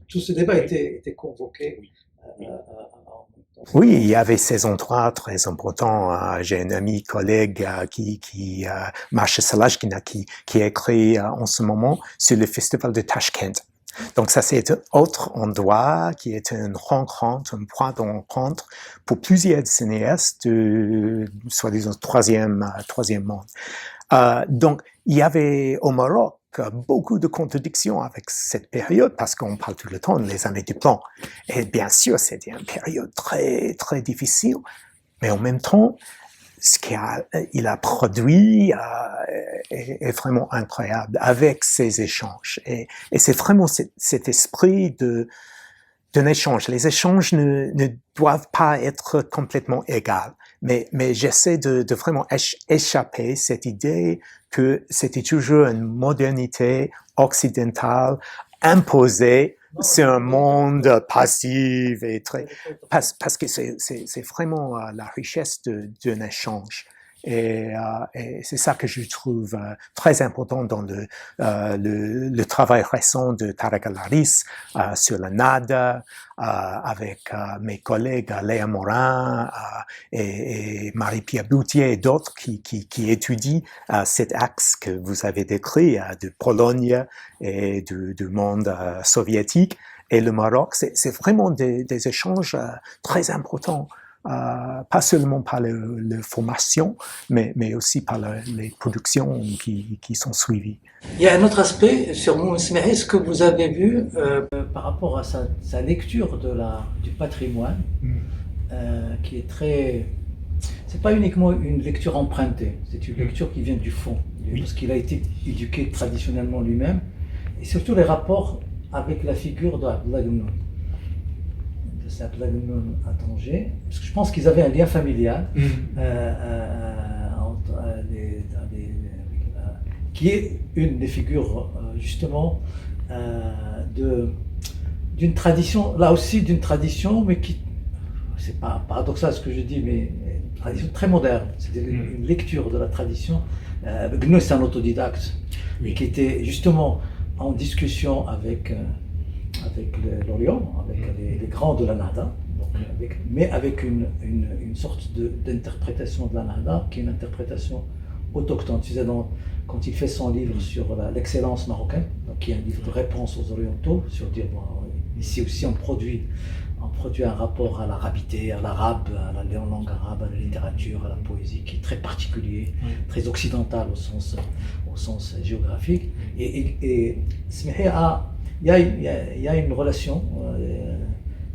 Tout ce débat était convoqué. Oui. Oui, il y avait ces endroits très importants. J'ai un ami, collègue qui Marche Salaj, qui a écrit en ce moment sur le festival de Tashkent. Donc ça, c'est un autre endroit qui est une rencontre, un point de rencontre pour plusieurs cinéastes de, soi-disant, troisième monde. Donc, il y avait au Maroc beaucoup de contradictions avec cette période parce qu'on parle tout le temps des années du plan. Et bien sûr, c'était une période très, très difficile. Mais en même temps, ce qu'il a produit est vraiment incroyable avec ces échanges. Et c'est vraiment cet esprit d'un échange. Les échanges ne doivent pas être complètement égaux. Mais j'essaie de vraiment échapper cette idée que c'était toujours une modernité occidentale imposée sur un monde passif et très, parce que c'est vraiment la richesse d'un échange. Et c'est ça que je trouve très important dans le travail récent de Tarek El-Haris sur la nada, avec mes collègues Léa Morin et Marie-Pierre Boutier et d'autres qui étudient cet axe que vous avez décrit de Pologne et du monde soviétique et le Maroc. C'est vraiment des échanges très importants. Pas seulement par la formation, mais aussi par les productions qui sont suivies. Il y a un autre aspect sur Moumen Smehi, ce que vous avez vu par rapport à sa lecture du patrimoine, qui est très... C'est pas uniquement une lecture empruntée, c'est une lecture qui vient du fond, parce qu'il a été éduqué traditionnellement lui-même, et surtout les rapports avec la figure d'Abdullah Gnoun. À Tanger, parce que je pense qu'ils avaient un lien familial qui est une des figures justement d'une tradition, là aussi d'une tradition, mais qui, c'est pas paradoxal ce que je dis, mais une tradition très moderne, c'est une lecture de la tradition. Gnou, c'est un autodidacte qui était justement en discussion avec l'Orient, avec les grands de la Nahda, mais avec une sorte d'interprétation de la Nahda qui est une interprétation autochtone. Tu sais, quand il fait son livre sur l'excellence marocaine, donc qui est un livre de réponse aux orientaux, sur dire ici aussi on produit un rapport à l'arabité, à l'arabe, à la langue arabe, à la littérature, à la poésie, qui est très particulier, très occidental au sens géographique. Et Smehi il y a une relation,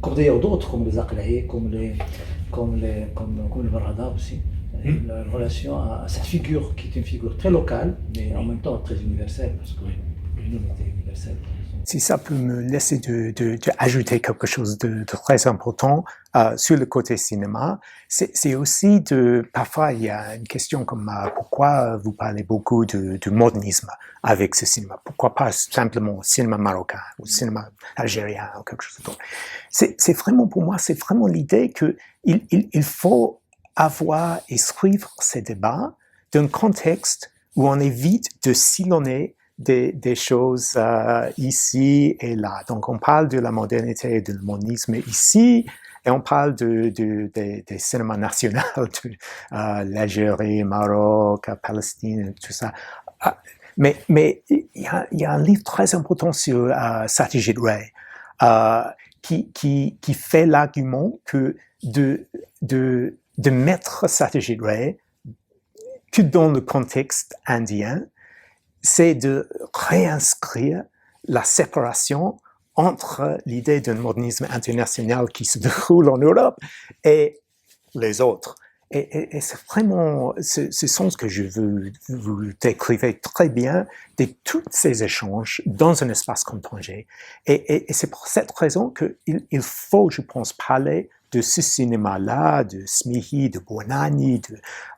comme d'ailleurs d'autres, comme les Aqlaï, comme le Barada aussi, une relation à cette figure qui est une figure très locale, mais en même temps très universelle, parce que l'humanité est universelle. Si ça peut me laisser d'ajouter quelque chose de très important sur le côté cinéma, c'est aussi parfois il y a une question comme pourquoi vous parlez beaucoup du modernisme avec ce cinéma, pourquoi pas simplement cinéma marocain ou cinéma algérien ou quelque chose d'autre. C'est vraiment pour moi, c'est vraiment l'idée que il faut avoir et suivre ces débats d'un contexte où on évite de sillonner des choses ici et là. Donc on parle de la modernité et du modernisme ici, et on parle des cinémas nationaux, de l'Algérie, Maroc, Palestine, tout ça. Mais il y a un livre très important sur Satyajit Ray qui fait l'argument que de mettre Satyajit Ray que dans le contexte indien, c'est de réinscrire la séparation entre l'idée d'un modernisme international qui se déroule en Europe et les autres. Et c'est vraiment ce sens que je veux vous décrivez très bien de tous ces échanges dans un espace comme Tanger. Et c'est pour cette raison qu'il faut, je pense, parler de ce cinéma-là, de Smihi, de Bouanani,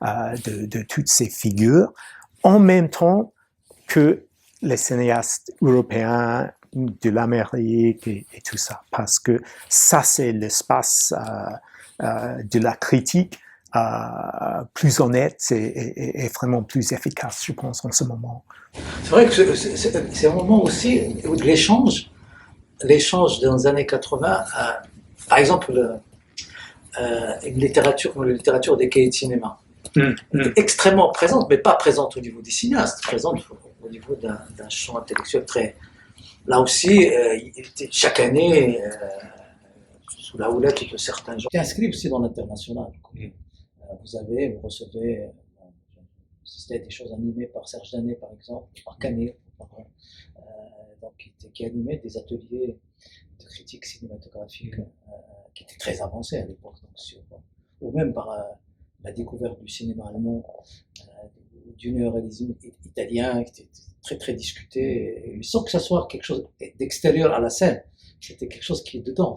de toutes ces figures, en même temps que les cinéastes européens de l'Amérique et tout ça, parce que ça, c'est l'espace de la critique plus honnête et vraiment plus efficace, je pense, en ce moment. C'est vrai que c'est un moment aussi où l'échange dans les années 80, par exemple, une littérature comme la littérature des cahiers de cinéma, était extrêmement présente, mais pas présente au niveau des cinéastes, présente au niveau d'un champ intellectuel très... Là aussi, chaque année, sous la houlette de certains gens, c'est inscrit aussi dans l'international. Vous recevez, c'était des choses animées par Serge Danet, par exemple, par Canet, donc, qui animait des ateliers de critique cinématographique qui étaient très avancés à l'époque, ou même par la découverte du cinéma allemand, du néoréalisme italien, qui était très très discuté, et sans que ça soit quelque chose d'extérieur à la scène. C'était quelque chose qui est dedans.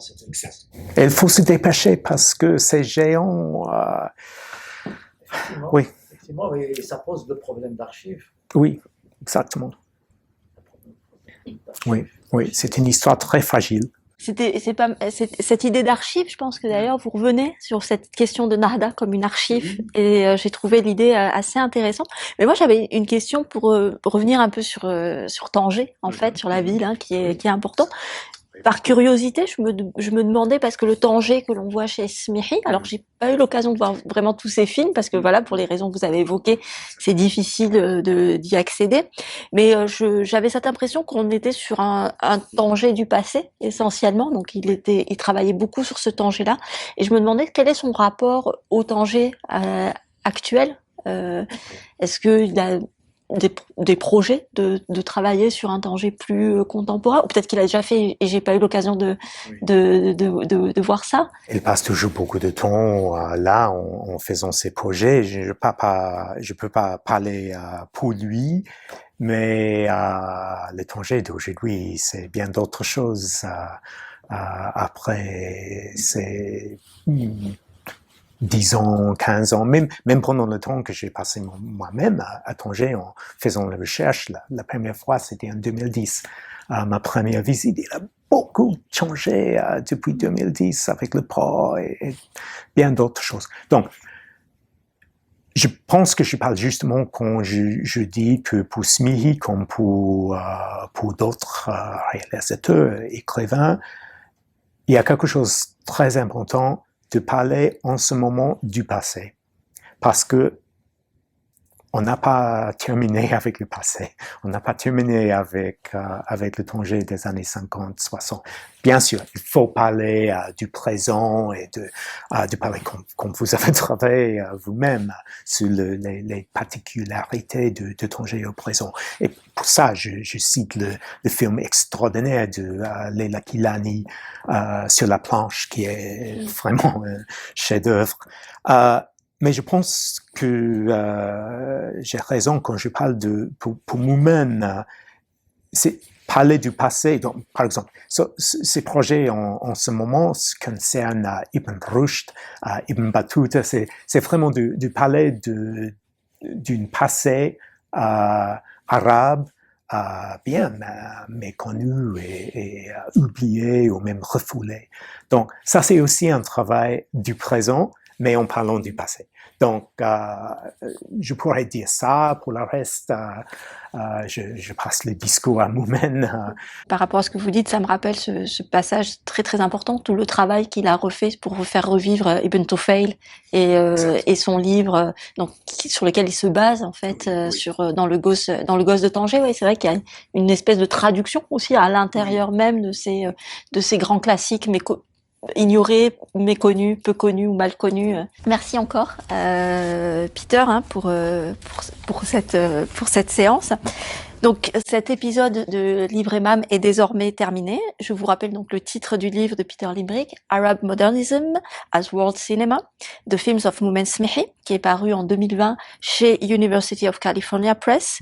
Il faut se dépêcher parce que ces géants... Oui. Effectivement, et ça pose le problème d'archives. Oui, exactement. Oui, c'est une histoire très fragile. Cette idée d'archive, je pense que d'ailleurs vous revenez sur cette question de Narda comme une archive, et j'ai trouvé l'idée assez intéressante. Mais moi j'avais une question pour revenir un peu sur Tanger, en fait, sur la ville, qui est important. Par curiosité, je me demandais, parce que le Tanger que l'on voit chez Smihi, alors j'ai pas eu l'occasion de voir vraiment tous ces films, parce que voilà, pour les raisons que vous avez évoquées, c'est difficile d'y accéder, mais j'avais cette impression qu'on était sur un Tanger du passé, essentiellement, donc il travaillait beaucoup sur ce Tanger-là, et je me demandais quel est son rapport au Tanger actuel. Est-ce qu'il a des projets de travailler sur un Tanger plus contemporain, ou peut-être qu'il a déjà fait et j'ai pas eu l'occasion de voir ça. Il passe toujours beaucoup de temps là en faisant ses projets. Je peux pas parler pour lui, mais le Tanger d'aujourd'hui, c'est bien d'autres choses. Après, c'est 10 ans, 15 ans, même pendant le temps que j'ai passé moi-même à Tanger en faisant la recherche, la première fois c'était en 2010. Ma première visite, il a beaucoup changé depuis 2010 avec le port et bien d'autres choses. Donc, je pense que je parle justement quand je dis que pour Smihi, comme pour d'autres réalisateurs, écrivains, il y a quelque chose de très important de parler en ce moment du passé, parce que on n'a pas terminé avec le passé, on n'a pas terminé avec le Tanger des années 50, 60. Bien sûr, il faut parler du présent et de parler comme vous avez travaillé vous-même sur les particularités de Tanger au présent. Et pour ça, je cite le film extraordinaire de Leila Kilani sur la planche, qui est vraiment un chef-d'œuvre. Mais je pense que j'ai raison quand je parle pour moi-même, c'est parler du passé. Donc, par exemple, ces projets en ce moment concernent Ibn Rushd, Ibn Battuta. C'est vraiment de parler d'une passé arabe bien méconnu et oublié ou même refoulé. Donc, ça c'est aussi un travail du présent, mais en parlant du passé. Donc, je pourrais dire ça. Pour le reste, je passe le discours à moi-même. Par rapport à ce que vous dites, ça me rappelle ce passage très très important, tout le travail qu'il a refait pour faire revivre Ibn Tufayl et son livre, donc sur lequel il se base en fait, dans le gosse de Tanger. Ouais, c'est vrai qu'il y a une espèce de traduction aussi à l'intérieur même de ces grands classiques, mais ignorés, méconnus, peu connus ou mal connus. Merci encore, Peter, pour cette séance. Donc cet épisode de Livre et Mam est désormais terminé. Je vous rappelle donc le titre du livre de Peter Limbrick, Arab Modernism as World Cinema, The Films of Moumen Smihi, qui est paru en 2020 chez University of California Press.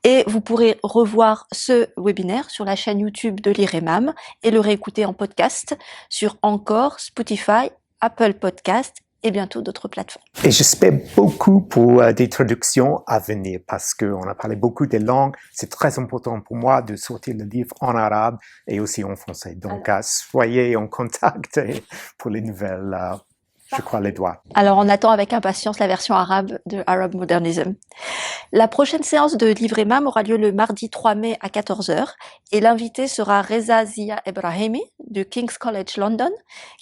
Et vous pourrez revoir ce webinaire sur la chaîne YouTube de Lire et Mam et le réécouter en podcast sur Encore, Spotify, Apple Podcast et bientôt d'autres plateformes. Et j'espère beaucoup pour des traductions à venir parce qu'on a parlé beaucoup des langues. C'est très important pour moi de sortir le livre en arabe et aussi en français. Donc, soyez en contact pour les nouvelles. Je crois les doigts. Alors, on attend avec impatience la version arabe de Arab Modernism. La prochaine séance de Livre et Mam aura lieu le mardi 3 mai à 14h et l'invité sera Reza Zia Ebrahimi de King's College London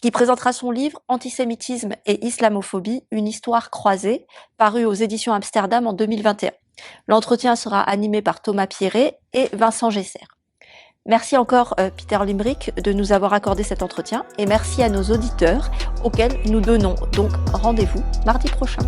qui présentera son livre Antisémitisme et islamophobie, une histoire croisée, paru aux éditions Amsterdam en 2021. L'entretien sera animé par Thomas Pierret et Vincent Gesser. Merci encore Peter Limbrick de nous avoir accordé cet entretien et merci à nos auditeurs auxquels nous donnons donc rendez-vous mardi prochain.